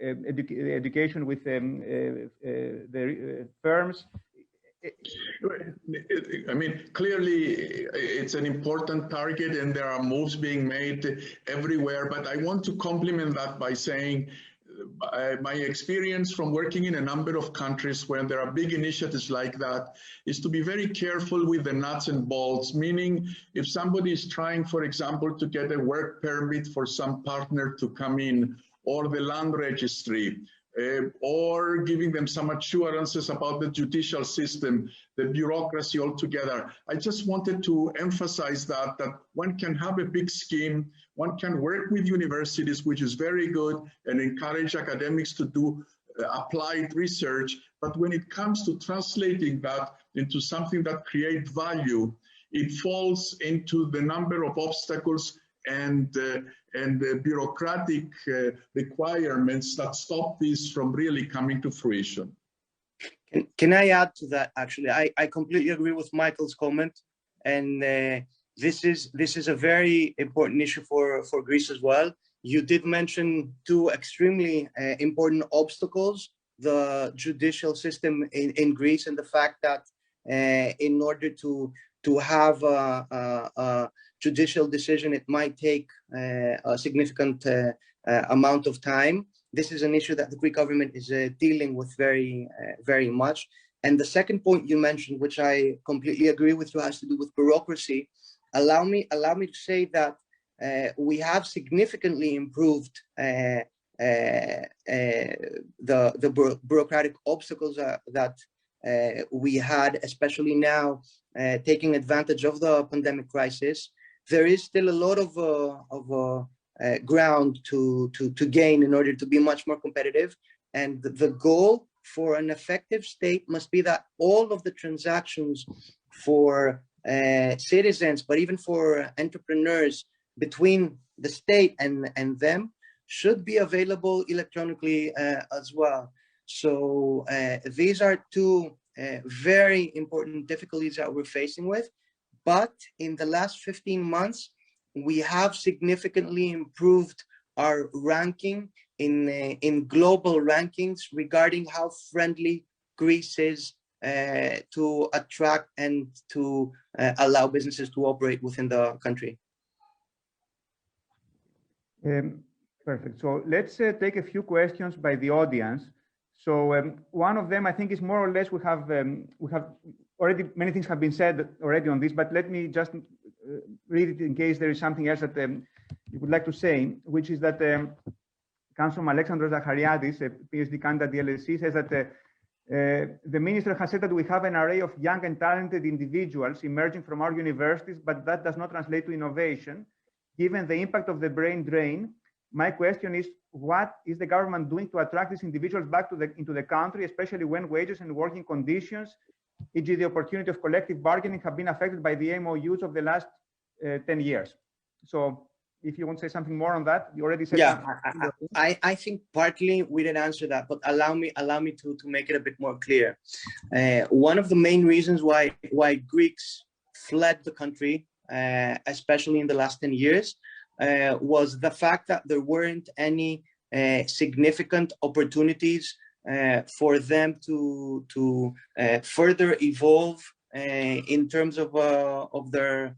education with the firms. I mean, clearly, it's an important target and there are moves being made everywhere. But I want to complement that by saying my experience from working in a number of countries where there are big initiatives like that is to be very careful with the nuts and bolts, meaning if somebody is trying, for example, to get a work permit for some partner to come in, or the land registry, or giving them some assurances about the judicial system, the bureaucracy altogether. I just wanted to emphasize that one can have a big scheme, one can work with universities, which is very good, and encourage academics to do applied research. But when it comes to translating that into something that creates value, it falls into the number of obstacles and bureaucratic requirements that stop this from really coming to fruition. Can I add to that? Actually, I completely agree with Michael's comment, and this is a very important issue for Greece as well. You did mention two extremely important obstacles: the judicial system in Greece, and the fact that in order to have a judicial decision, it might take a significant amount of time. This is an issue that the Greek government is dealing with very much. And the second point you mentioned, which I completely agree with you, has to do with bureaucracy. Allow me to say that we have significantly improved the bureaucratic obstacles that we had, especially now, taking advantage of the pandemic crisis. There is still a lot of ground to gain in order to be much more competitive. And the goal for an effective state must be that all of the transactions for citizens, but even for entrepreneurs between the state and them, should be available electronically as well. So these are two very important difficulties that we're facing with. But in the last 15 months, we have significantly improved our ranking in global rankings regarding how friendly Greece is to attract and to allow businesses to operate within the country. Perfect. So let's take a few questions by the audience. So one of them, I think, is more or less we have already many things have been said already on this, but let me just read it in case there is something else that you would like to say, which is that comes from Alexandros Zachariadis, a PhD candidate at the LSE, says that the minister has said that we have an array of young and talented individuals emerging from our universities, but that does not translate to innovation. Given the impact of the brain drain, my question is, what is the government doing to attract these individuals back into the country, especially when wages and working conditions, e.g. the opportunity of collective bargaining, have been affected by the MOUs of the last 10 years? So if you want to say something more on that, you already said. Yeah, I think partly we didn't answer that, but allow me to make it a bit more clear. One of the main reasons why Greeks fled the country, especially in the last 10 years, was the fact that there weren't any significant opportunities for them to further evolve in terms of their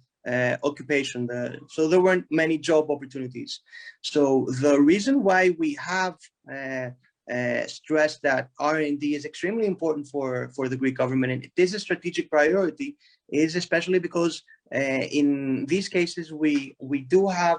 occupation. So there weren't many job opportunities. So the reason why we have stressed that R&D is extremely important for the Greek government, and it is a strategic priority, is especially because in these cases we do have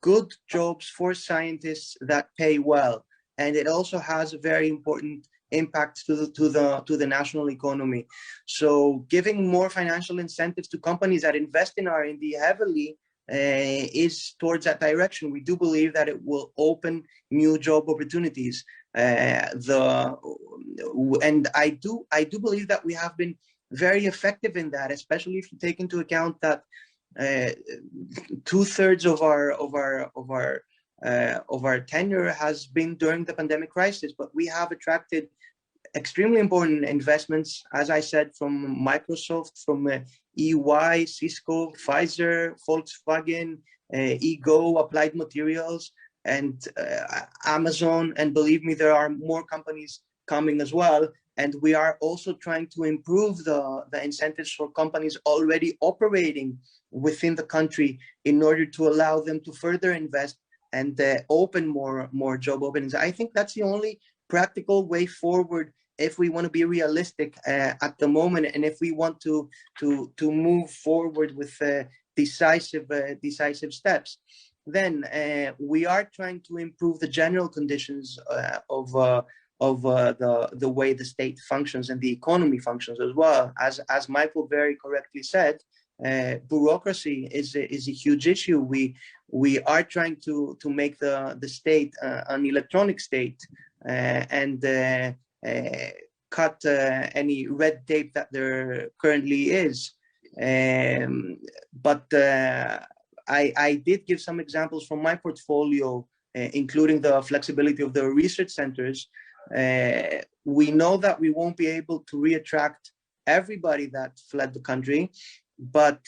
good jobs for scientists that pay well, and it also has a very important impact to the national economy. So giving more financial incentives to companies that invest in R&D heavily is towards that direction. We do believe that it will open new job opportunities. And I do believe that we have been very effective in that, especially if you take into account that 2/3 of our tenure has been during the pandemic crisis, but we have attracted extremely important investments, as I said, from Microsoft, from EY, Cisco, Pfizer, Volkswagen, Ego, Applied Materials, and Amazon. And believe me, there are more companies coming as well. And we are also trying to improve the incentives for companies already operating within the country in order to allow them to further invest and open more job openings. I think that's the only practical way forward if we want to be realistic at the moment, and if we want to move forward with decisive steps. Then we are trying to improve the general conditions of the way the state functions and the economy functions as well. As Michael very correctly said, bureaucracy is a huge issue. We are trying to make the state an electronic state and cut any red tape that there currently is. But I did give some examples from my portfolio, including the flexibility of the research centers. We know that we won't be able to reattract everybody that fled the country, but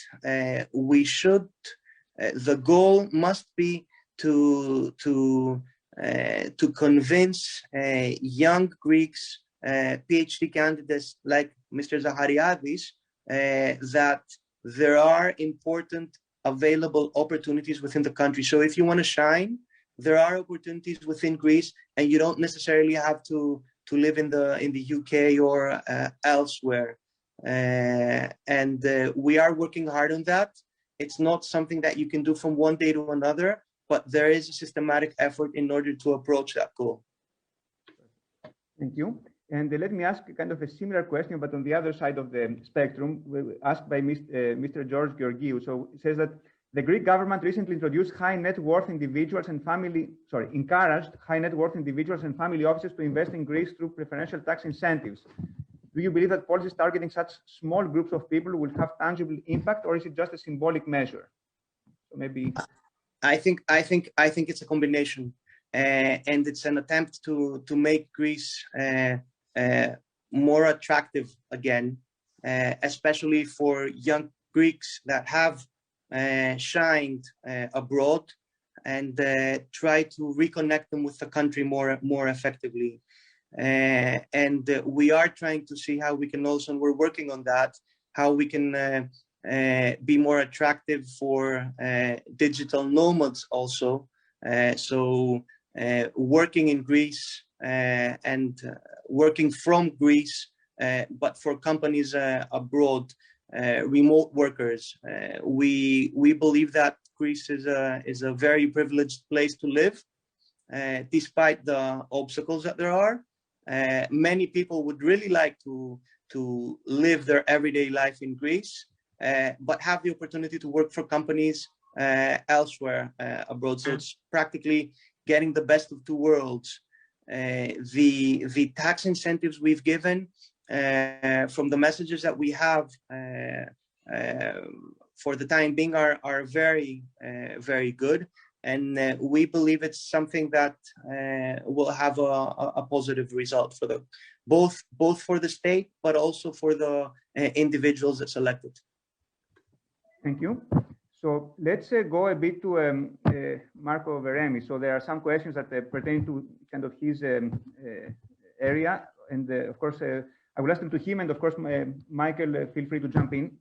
we should. The goal must be to convince young Greeks, PhD candidates like Mr. Zachariadis, that there are important available opportunities within the country. So if you want to shine, there are opportunities within Greece, and you don't necessarily have to live in the UK or elsewhere. And we are working hard on that. It's not something that you can do from one day to another, but there is a systematic effort in order to approach that goal. Thank you. And let me ask kind of a similar question, but on the other side of the spectrum, asked by Mr. George Georgiou. So it says that the Greek government recently introduced encouraged high net worth individuals and family offices to invest in Greece through preferential tax incentives. Do you believe that policies targeting such small groups of people will have tangible impact, or is it just a symbolic measure? So maybe. I think it's a combination, and it's an attempt to make Greece more attractive again, especially for young Greeks that have shined abroad, and try to reconnect them with the country more effectively. And we are trying to see how we can also, and we're working on that, how we can be more attractive for digital nomads also. So working in Greece and working from Greece, but for companies abroad, remote workers. We believe that Greece is a very privileged place to live, despite the obstacles that there are. Many people would really like to live their everyday life in Greece, but have the opportunity to work for companies elsewhere abroad. So it's practically getting the best of two worlds. The tax incentives we've given, from the messages that we have for the time being, are very, very good. And we believe it's something that will have a positive result for both for the state, but also for the individuals that selected. Thank you. So let's go a bit to Marco Veremis. So there are some questions that pertain to kind of his area, and of course I will ask them to him, and of course Michael, feel free to jump in.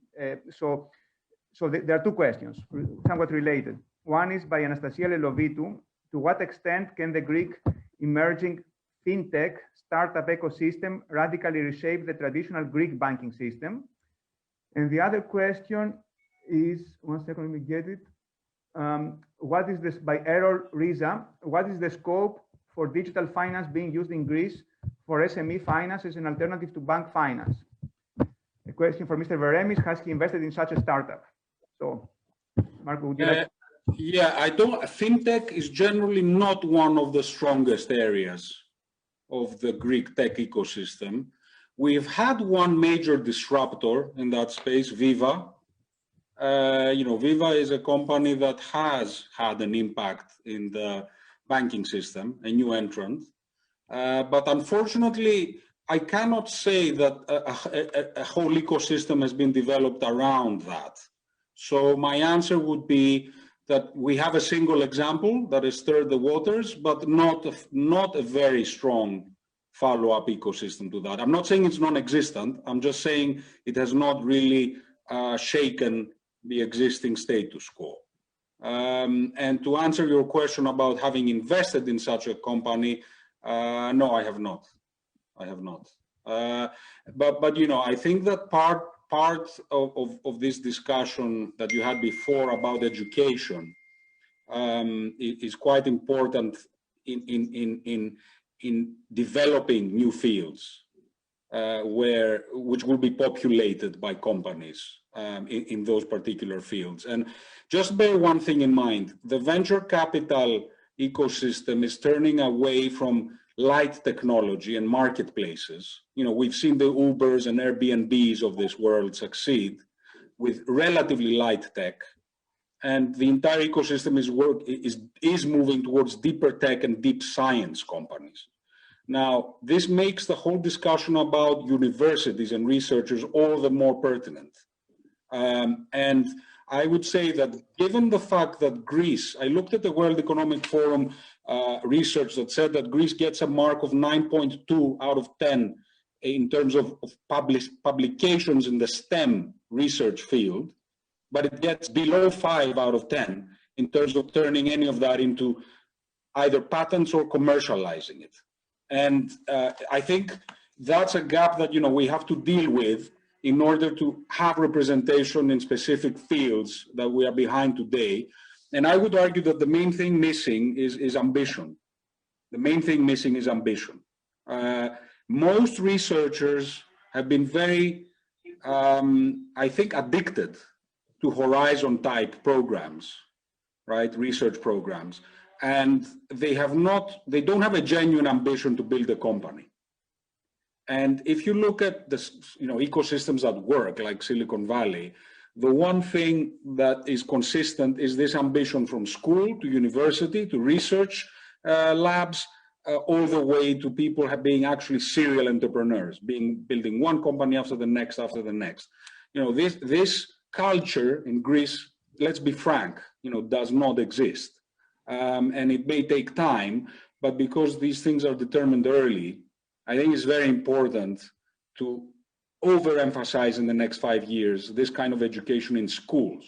So there are two questions, somewhat related. One is by Anastasia Lelovitou. To what extent can the Greek emerging fintech startup ecosystem radically reshape the traditional Greek banking system? And the other question is, one second, let me get it. What is this, by Errol Riza, what is the scope for digital finance being used in Greece for SME finance as an alternative to bank finance? A question for Mr. Veremis, has he invested in such a startup? So, Marco, would you like? Yeah, fintech is generally not one of the strongest areas of the Greek tech ecosystem. We've had one major disruptor in that space, Viva. Viva is a company that has had an impact in the banking system, a new entrant. But unfortunately, I cannot say that a whole ecosystem has been developed around that. So my answer would be that we have a single example that has stirred the waters, but not a very strong follow-up ecosystem to that. I'm not saying it's non-existent. I'm just saying it has not really shaken the existing status quo. And to answer your question about having invested in such a company, no, I have not. But I think that part of this discussion that you had before about education is quite important in developing new fields which will be populated by companies in those particular fields. And just bear one thing in mind: the venture capital ecosystem is turning away from light technology and marketplaces. We've seen the Ubers and Airbnbs of this world succeed with relatively light tech, and the entire ecosystem is moving towards deeper tech and deep science companies. Now, this makes the whole discussion about universities and researchers all the more pertinent. And I would say that given the fact that Greece, I looked at the World Economic Forum research that said that Greece gets a mark of 9.2 out of 10 in terms of publications in the STEM research field, but it gets below 5 out of 10 in terms of turning any of that into either patents or commercializing it. And I think that's a gap that, we have to deal with in order to have representation in specific fields that we are behind today. And I would argue that the main thing missing is ambition. The main thing missing is ambition. Most researchers have been very, I think, addicted to horizon type programs, right? Research programs. And they don't have a genuine ambition to build a company. And if you look at the ecosystems that work, like Silicon Valley, the one thing that is consistent is this ambition from school to university to research labs, all the way to people being actually serial entrepreneurs, building one company after the next after the next. This culture in Greece, let's be frank, does not exist. And it may take time, but because these things are determined early, I think it's very important to overemphasize in the next 5 years this kind of education in schools.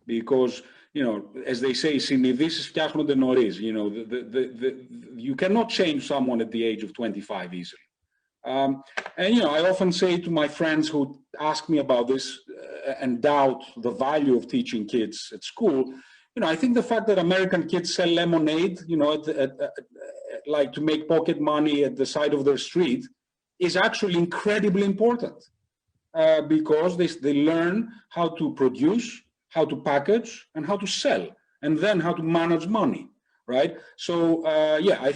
Because, as they say, συνειδήσεις φτιάχνονται νωρίς. You cannot change someone at the age of 25 easily. And, I often say to my friends who ask me about this and doubt the value of teaching kids at school, I think the fact that American kids sell lemonade, like to make pocket money at the side of their street, is actually incredibly important because they learn how to produce, how to package, and how to sell, and then how to manage money, right? So I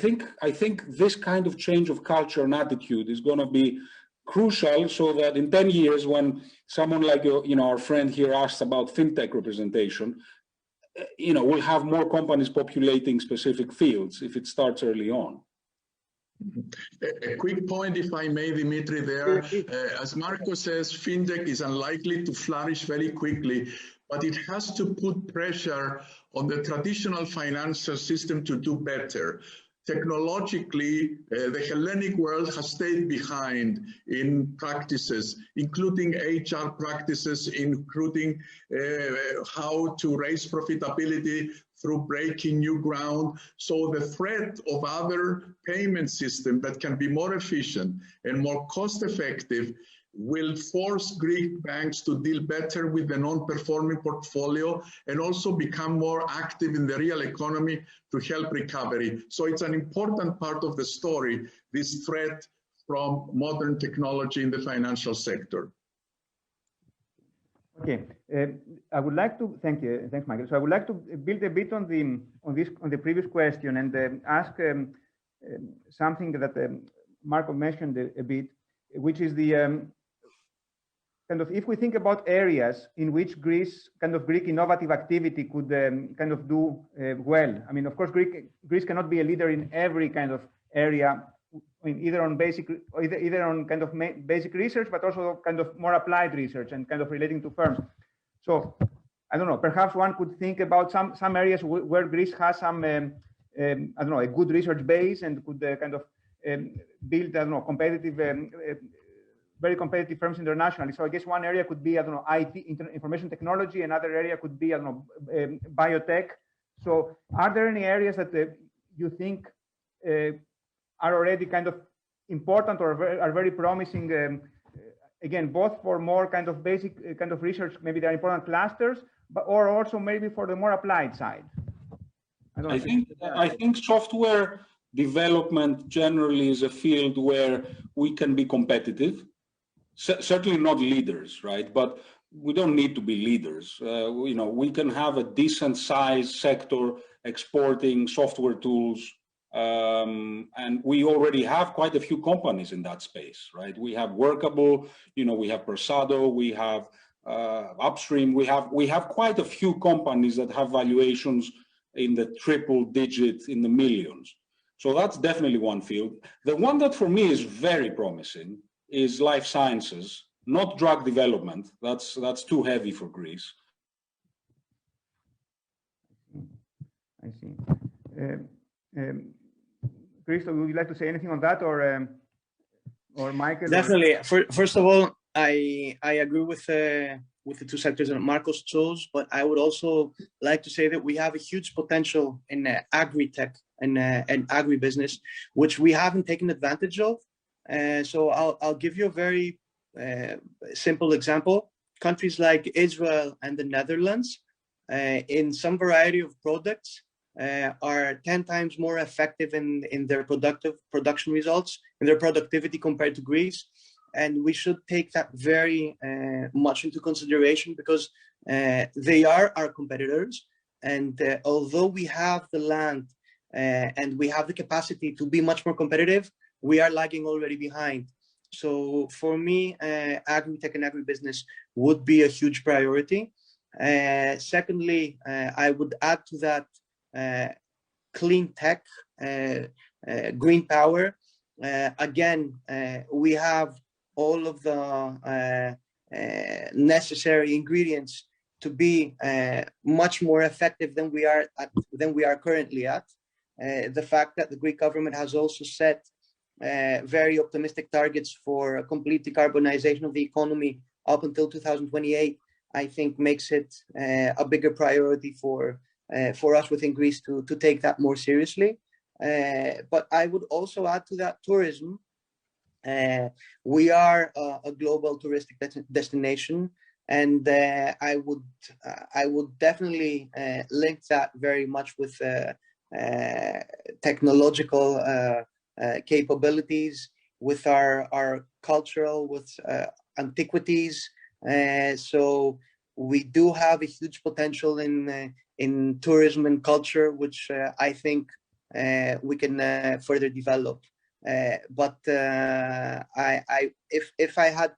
think this kind of change of culture and attitude is going to be crucial, so that in 10 years, when someone like our friend here asks about fintech representation, we'll have more companies populating specific fields if it starts early on. A quick point, if I may, Dimitri, there. As Marco says, fintech is unlikely to flourish very quickly, but it has to put pressure on the traditional financial system to do better. Technologically, the Hellenic world has stayed behind in practices, including HR practices, including how to raise profitability through breaking new ground. So the threat of other payment systems that can be more efficient and more cost-effective will force Greek banks to deal better with the non-performing portfolio and also become more active in the real economy to help recovery. So it's an important part of the story, this threat from modern technology in the financial sector. Okay, I would like to thank you. Thanks, Michael. So I would like to build a bit on the previous question and ask something that Marco mentioned a bit, which is the kind of, if we think about areas in which Greece, kind of Greek innovative activity could kind of do well. I mean, of course, Greece cannot be a leader in every kind of area, either on basic, either on kind of basic research, but also kind of more applied research and kind of relating to firms. So I don't know, perhaps one could think about some areas where Greece has some, I don't know, a good research base and could kind of build, I don't know, competitive, very competitive firms internationally. So I guess one area could be, I don't know, IT, information technology. Another area could be, I don't know, biotech. So are there any areas that you think are already kind of important or are very promising, again, both for more kind of basic kind of research, maybe they're important clusters, but or also maybe for the more applied side? I think software development generally is a field where we can be competitive. Certainly not leaders, right? But we don't need to be leaders. We can have a decent sized sector exporting software tools. And we already have quite a few companies in that space, right? We have Workable, we have Persado, we have Upstream. We have quite a few companies that have valuations in the triple digit, in the millions. So that's definitely one field. The one that for me is very promising is life sciences, not drug development. That's too heavy for Greece. I see. Christos, would you like to say anything on that, or Michael? Definitely. First of all, I agree with the two sectors that Marcos chose, but I would also like to say that we have a huge potential in agri-tech and agribusiness, which we haven't taken advantage of. So I'll give you a very simple example. Countries like Israel and the Netherlands, in some variety of products, are 10 times more effective in their production results, in their productivity compared to Greece. And we should take that very much into consideration, because they are our competitors. And although we have the land and we have the capacity to be much more competitive, we are lagging already behind. So for me, agri-tech and agribusiness would be a huge priority. Secondly, I would add to that clean tech, green power. Again, we have all of the necessary ingredients to be much more effective than we are currently at. The fact that the Greek government has also set very optimistic targets for a complete decarbonization of the economy up until 2028, I think makes it a bigger priority for us within Greece to take that more seriously. But I would also add to that tourism. We are a global touristic destination, and I would definitely link that very much with technological capabilities, with our cultural, with antiquities. So we do have a huge potential in tourism and culture, which I think we can further develop. But if I had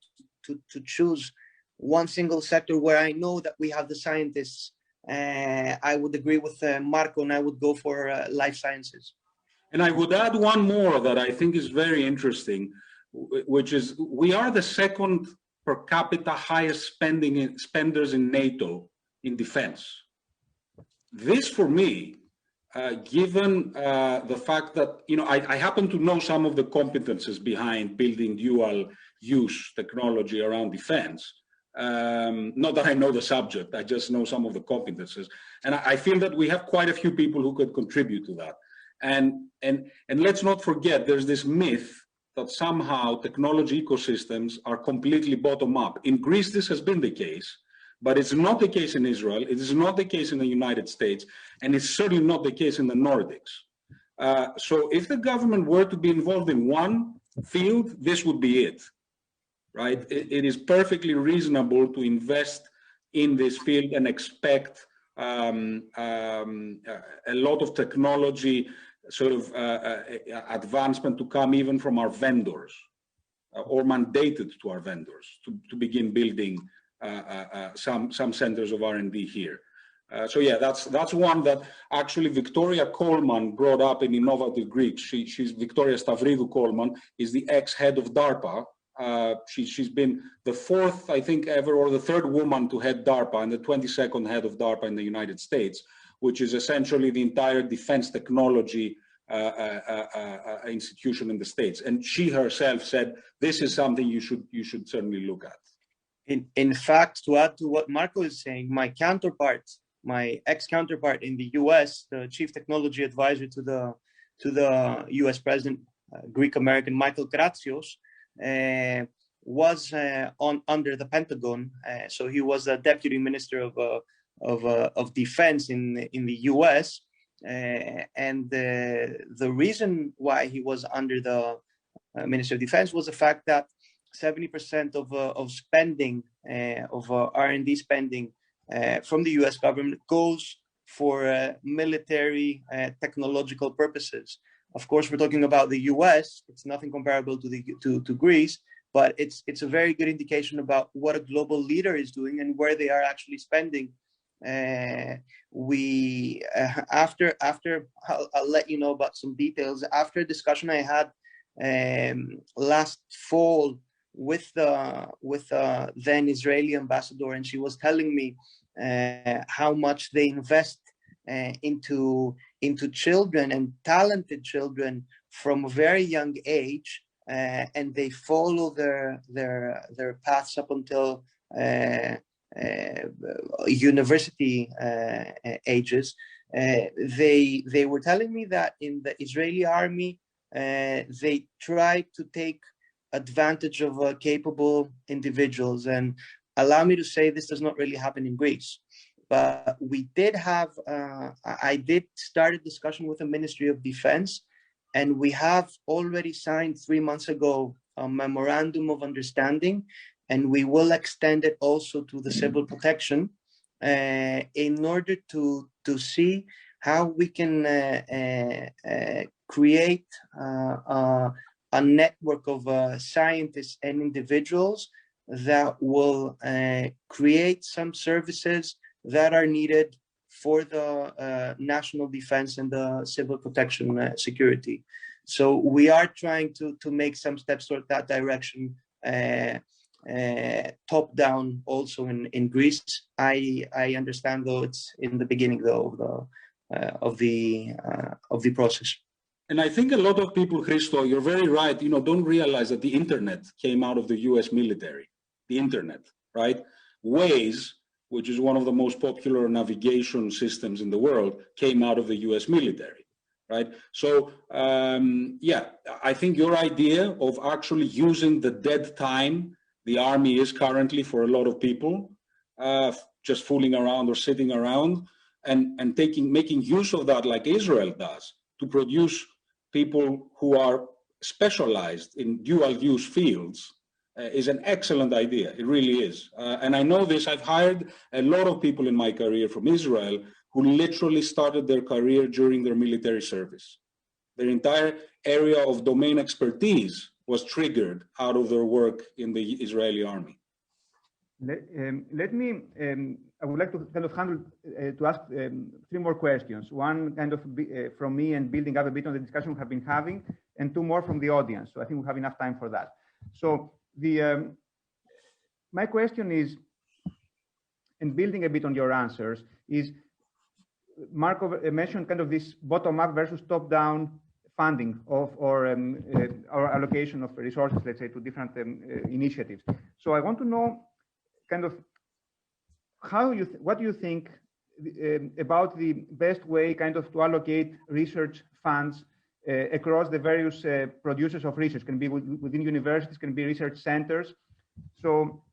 to choose one single sector where I know that we have the scientists, I would agree with Marco, and I would go for life sciences. And I would add one more that I think is very interesting, which is we are the second per capita highest spenders in NATO in defense. This, for me, given the fact that, you know, I happen to know some of the competences behind building dual use technology around defense. Not that I know the subject, I just know some of the competences. And I feel that we have quite a few people who could contribute to that. And let's not forget, there's this myth that somehow technology ecosystems are completely bottom up. In Greece, this has been the case, but it's not the case in Israel. It is not the case in the United States, and it's certainly not the case in the Nordics. So if the government were to be involved in one field, this would be it, right? It is perfectly reasonable to invest in this field and expect a lot of technology sort of advancement to come even from our vendors, or mandated to our vendors to begin building some centers of R&D here. So yeah, that's one that actually Victoria Coleman brought up in Innovative Greeks. She's Victoria Stavridou Coleman, is the ex-head of DARPA. She's been the fourth, I think, ever, or the third woman to head DARPA, and the 22nd head of DARPA in the United States, which is essentially the entire defense technology institution in the States. And she herself said, this is something you should certainly look at. In fact, to add to what Marco is saying, my ex-counterpart in the US, the chief technology advisor to the US president, Greek-American Michael Kratsios, was under the Pentagon. So he was a deputy minister of defense in the US. And the reason why he was under the Ministry of Defense was the fact that 70% of spending, of R&D spending from the US government goes for military technological purposes. Of course, we're talking about the US. It's nothing comparable to Greece, but it's a very good indication about what a global leader is doing and where they are actually spending. After I'll let you know about some details. After a discussion I had last fall with the then Israeli ambassador, and she was telling me how much they invest into children, and talented children from a very young age, and they follow their paths up until university ages. they were telling me that in the Israeli army, they tried to take advantage of capable individuals. And allow me to say this does not really happen in Greece. But we did have, I did start a discussion with the Ministry of Defense, and we have already signed 3 months ago a memorandum of understanding, and we will extend it also to the civil protection in order to see how we can create a network of scientists and individuals that will create some services that are needed for the national defense and the civil protection security. So we are trying to make some steps toward that direction, top down also in Greece. I understand, though, it's in the beginning though of the process. And I think a lot of people, Christo, you're very right, don't realize that the internet came out of the US military. The internet, right? Waze, which is one of the most popular navigation systems in the world, came out of the US military, right? So, yeah, I think your idea of actually using the dead time the army is currently for a lot of people, just fooling around or sitting around, and making use of that like Israel does to produce people who are specialized in dual-use fields, is an excellent idea. It really is. And I know this. I've hired a lot of people in my career from Israel who literally started their career during their military service. Their entire area of domain expertise was triggered out of their work in the Israeli army. Let me, I would like to kind of to ask 3 more questions. One kind of from me and building up a bit on the discussion we have been having, and 2 more from the audience. So I think we have enough time for that. So my question is, and building a bit on your answers, is Marco mentioned kind of this bottom-up versus top-down funding or allocation of resources, let's say, to different initiatives. So I want to know kind of what do you think about the best way kind of to allocate research funds across the various producers of research? Can be within universities, can be research centers. So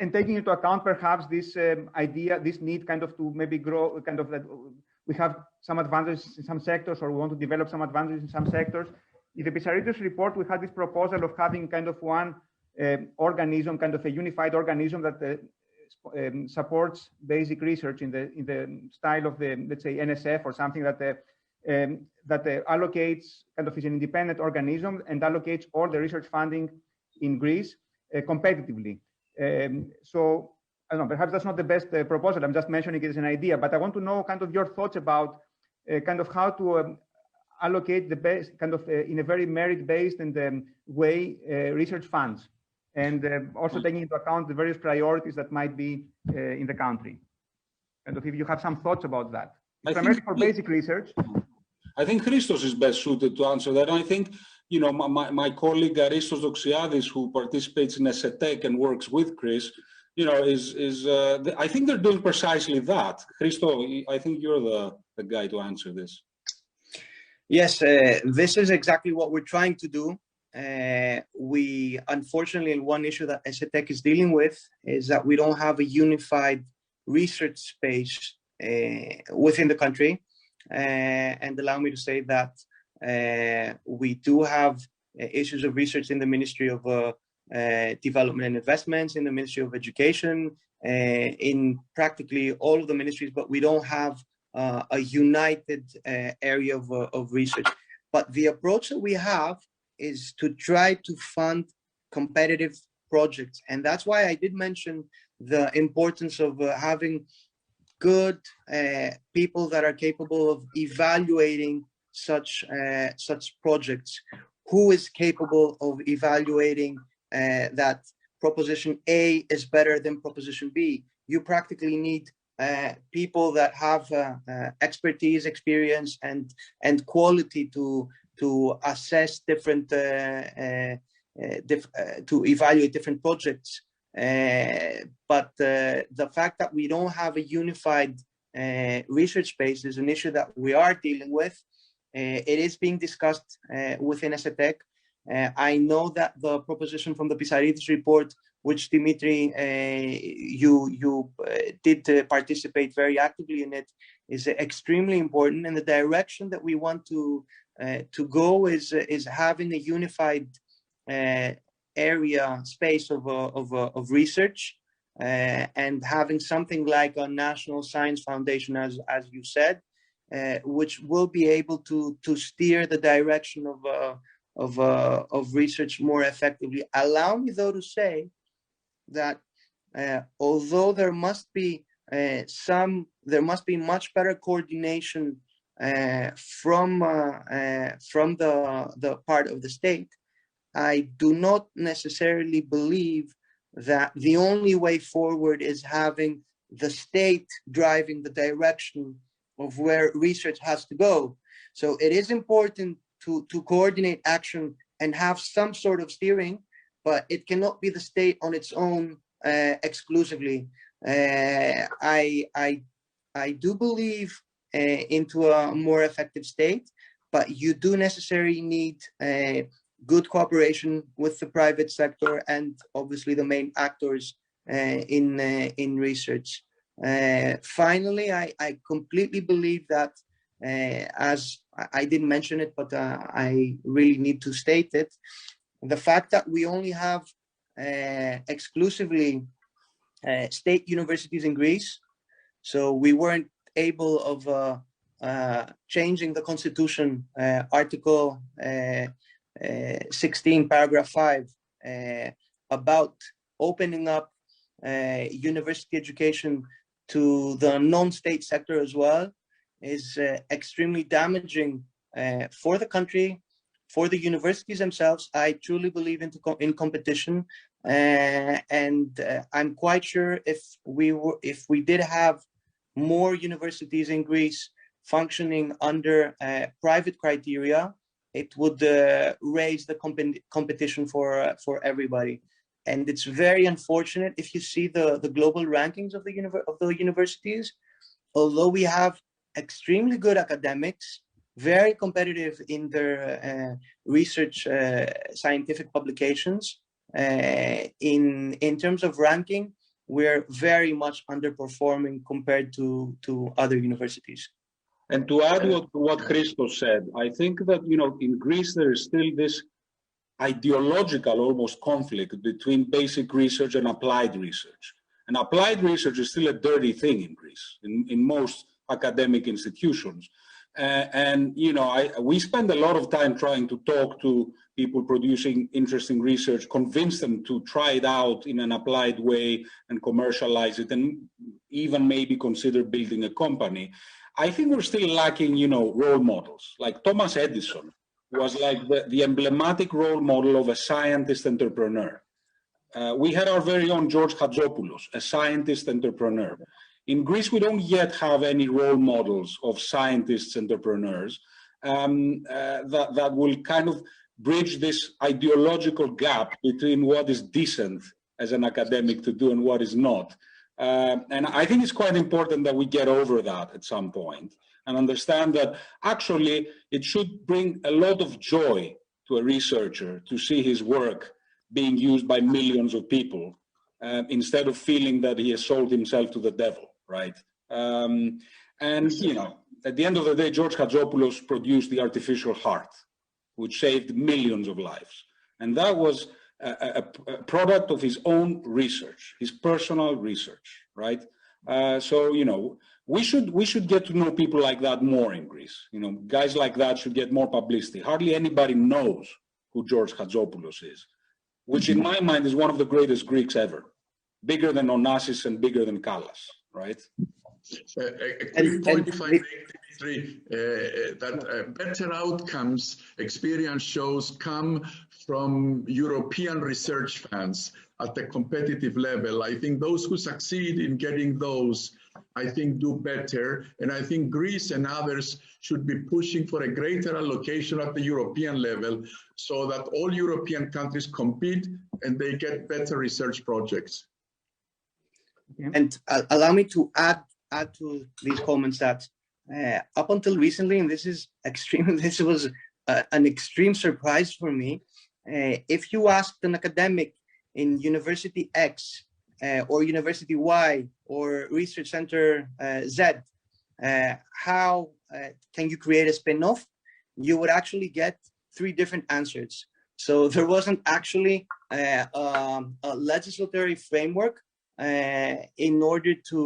and taking into account perhaps this idea, this need kind of to maybe grow, kind of that we have some advantages in some sectors, or we want to develop some advantages in some sectors. In the Pissarides report, we had this proposal of having kind of one organism, kind of a unified organism that supports basic research in the style of the, let's say, NSF or something that allocates, kind of is an independent organism and allocates all the research funding in Greece competitively. So I don't know, perhaps that's not the best proposal. I'm just mentioning it as an idea, but I want to know kind of your thoughts about kind of how to allocate the best, kind of in a very merit-based and way research funds, and also taking into account the various priorities that might be in the country. And if you have some thoughts about that, primarily for basic research. I think Christos is best suited to answer that. And I think, my colleague Aristos Doxiadis, who participates in SETEC and works with Chris, I think they're doing precisely that. Christos, I think you're the guy to answer this. Yes, this is exactly what we're trying to do. We, unfortunately, one issue that SETEC is dealing with is that we don't have a unified research space within the country. And allow me to say that we do have issues of research in the Ministry of Development and Investments, in the Ministry of Education, in practically all of the ministries, but we don't have a united area of research. But the approach that we have is to try to fund competitive projects. And that's why I did mention the importance of having good people that are capable of evaluating such projects. Who is capable of evaluating that proposition A is better than proposition B? You practically need people that have expertise, experience, and quality to assess different, to evaluate different projects. But the fact that we don't have a unified research space is an issue that we are dealing with. It is being discussed within ESETEC. I know that the proposition from the Sarris report, which Dimitri, you did participate very actively in it, is extremely important. And the direction that we want to go is having a unified area space of research, and having something like a national science foundation, as you said, which will be able to steer the direction of research more effectively. Allow me, though, to say that although there must be much better coordination from the part of the state, I do not necessarily believe that the only way forward is having the state driving the direction of where research has to go. So it is important to coordinate action and have some sort of steering, but it cannot be the state on its own exclusively. I do believe into a more effective state, but you do necessarily need good cooperation with the private sector and obviously the main actors in research. Finally, I completely believe that, as I didn't mention it, but I really need to state it, the fact that we only have exclusively state universities in Greece, so we weren't able of changing the constitution, article 16, paragraph 5, about opening up university education to the non-state sector as well, is extremely damaging for the country, for the universities themselves. I truly believe in competition, and I'm quite sure if we did have more universities in Greece functioning under private criteria, it would raise the competition for everybody. And it's very unfortunate if you see the global rankings of the universities. Although we have extremely good academics, very competitive in their research scientific publications, in terms of ranking, we're very much underperforming compared to other universities. And to add what Christos said, I think that, in Greece, there is still this ideological almost conflict between basic research and applied research. And applied research is still a dirty thing in Greece, in most academic institutions. We spend a lot of time trying to talk to people producing interesting research, convince them to try it out in an applied way and commercialize it, and even maybe consider building a company. I think we're still lacking, role models. Like Thomas Edison was like the emblematic role model of a scientist entrepreneur. We had our very own George Hadjopoulos, a scientist entrepreneur. In Greece, we don't yet have any role models of scientists entrepreneurs that will kind of bridge this ideological gap between what is decent as an academic to do and what is not. And I think it's quite important that we get over that at some point and understand that actually it should bring a lot of joy to a researcher to see his work being used by millions of people instead of feeling that he has sold himself to the devil, right? At the end of the day, George Hadjopoulos produced the artificial heart, which saved millions of lives. And that was a product of his own research, his personal research, right? We should get to know people like that more in Greece. Guys like that should get more publicity. Hardly anybody knows who George Hadjopoulos is, which in my mind is one of the greatest Greeks ever, bigger than Onassis and bigger than Callas, right? A quick point, if I make, Dimitri, that better outcomes, experience shows, come from European research funds at the competitive level. I think those who succeed in getting those, I think, do better. And I think Greece and others should be pushing for a greater allocation at the European level so that all European countries compete and they get better research projects. And allow me to add add to these comments that up until recently, and this is extreme, this was an extreme surprise for me. If you asked an academic in University X or University Y or Research Center Z, how can you create a spin-off, you would actually get 3 different answers. So there wasn't actually a legislatory framework in order to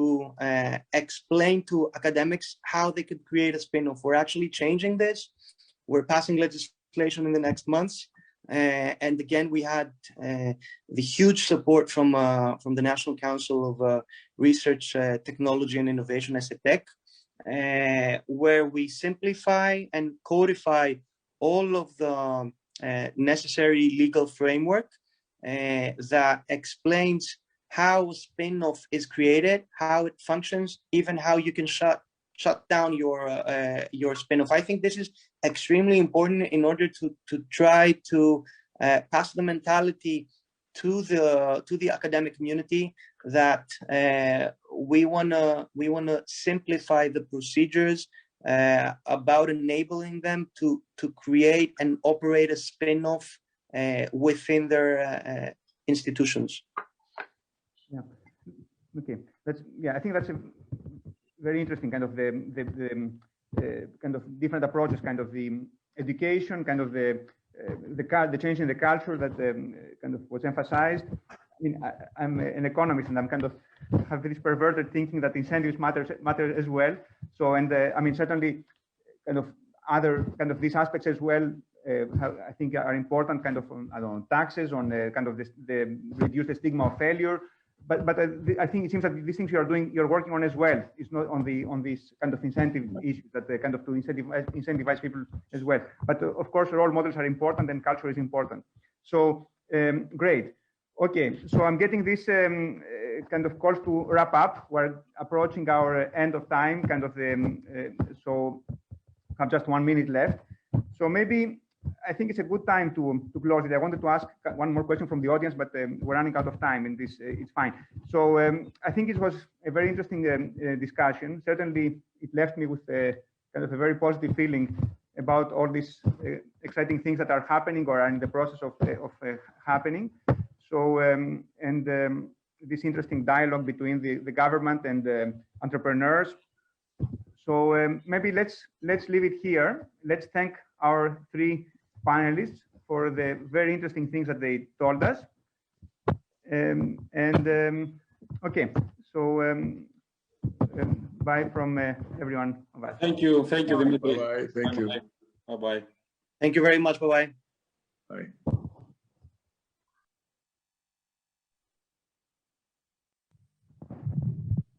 explain to academics how they could create a spin-off. We're actually changing this. We're passing legislation in the next months. And again, we had the huge support from the National Council of Research, Technology and Innovation, SETEC, where we simplify and codify all of the necessary legal framework that explains how a spin-off is created, how it functions, even how you can shut down your spin-off. I think this is extremely important in order to try to pass the mentality to the academic community that we wanna simplify the procedures about enabling them to create and operate a spin-off within their institutions. Yeah. Okay. I think that's a very interesting kind of the kind of different approaches, kind of the education, kind of the change in the culture that kind of was emphasized. I mean, I'm an economist, and I'm kind of have this perverted thinking that incentives matter as well. So, and I mean, certainly, kind of other kind of these aspects as well. I think are important, kind of on, I don't know, taxes, on kind of the reduce the stigma of failure. But I think it seems that these things you're working on as well. It's not on these kind of incentive issues that kind of to incentivize people as well. But of course, role models are important and culture is important. So great. Okay, so I'm getting this kind of calls to wrap up. We're approaching our end of time, kind of so I have just 1 minute left. So maybe I think it's a good time to close it. I wanted to ask one more question from the audience, but we're running out of time, and this it's fine. So I think it was a very interesting discussion. Certainly, it left me with kind of a very positive feeling about all these exciting things that are happening or are in the process of happening. So this interesting dialogue between the government and entrepreneurs. So maybe let's leave it here. Let's thank our 3 panelists for the very interesting things that they told us. Okay, so bye from everyone of us. Thank you, Dimitri. Bye-bye. Thank you. Bye-bye. Thank you very much. Bye-bye. Bye.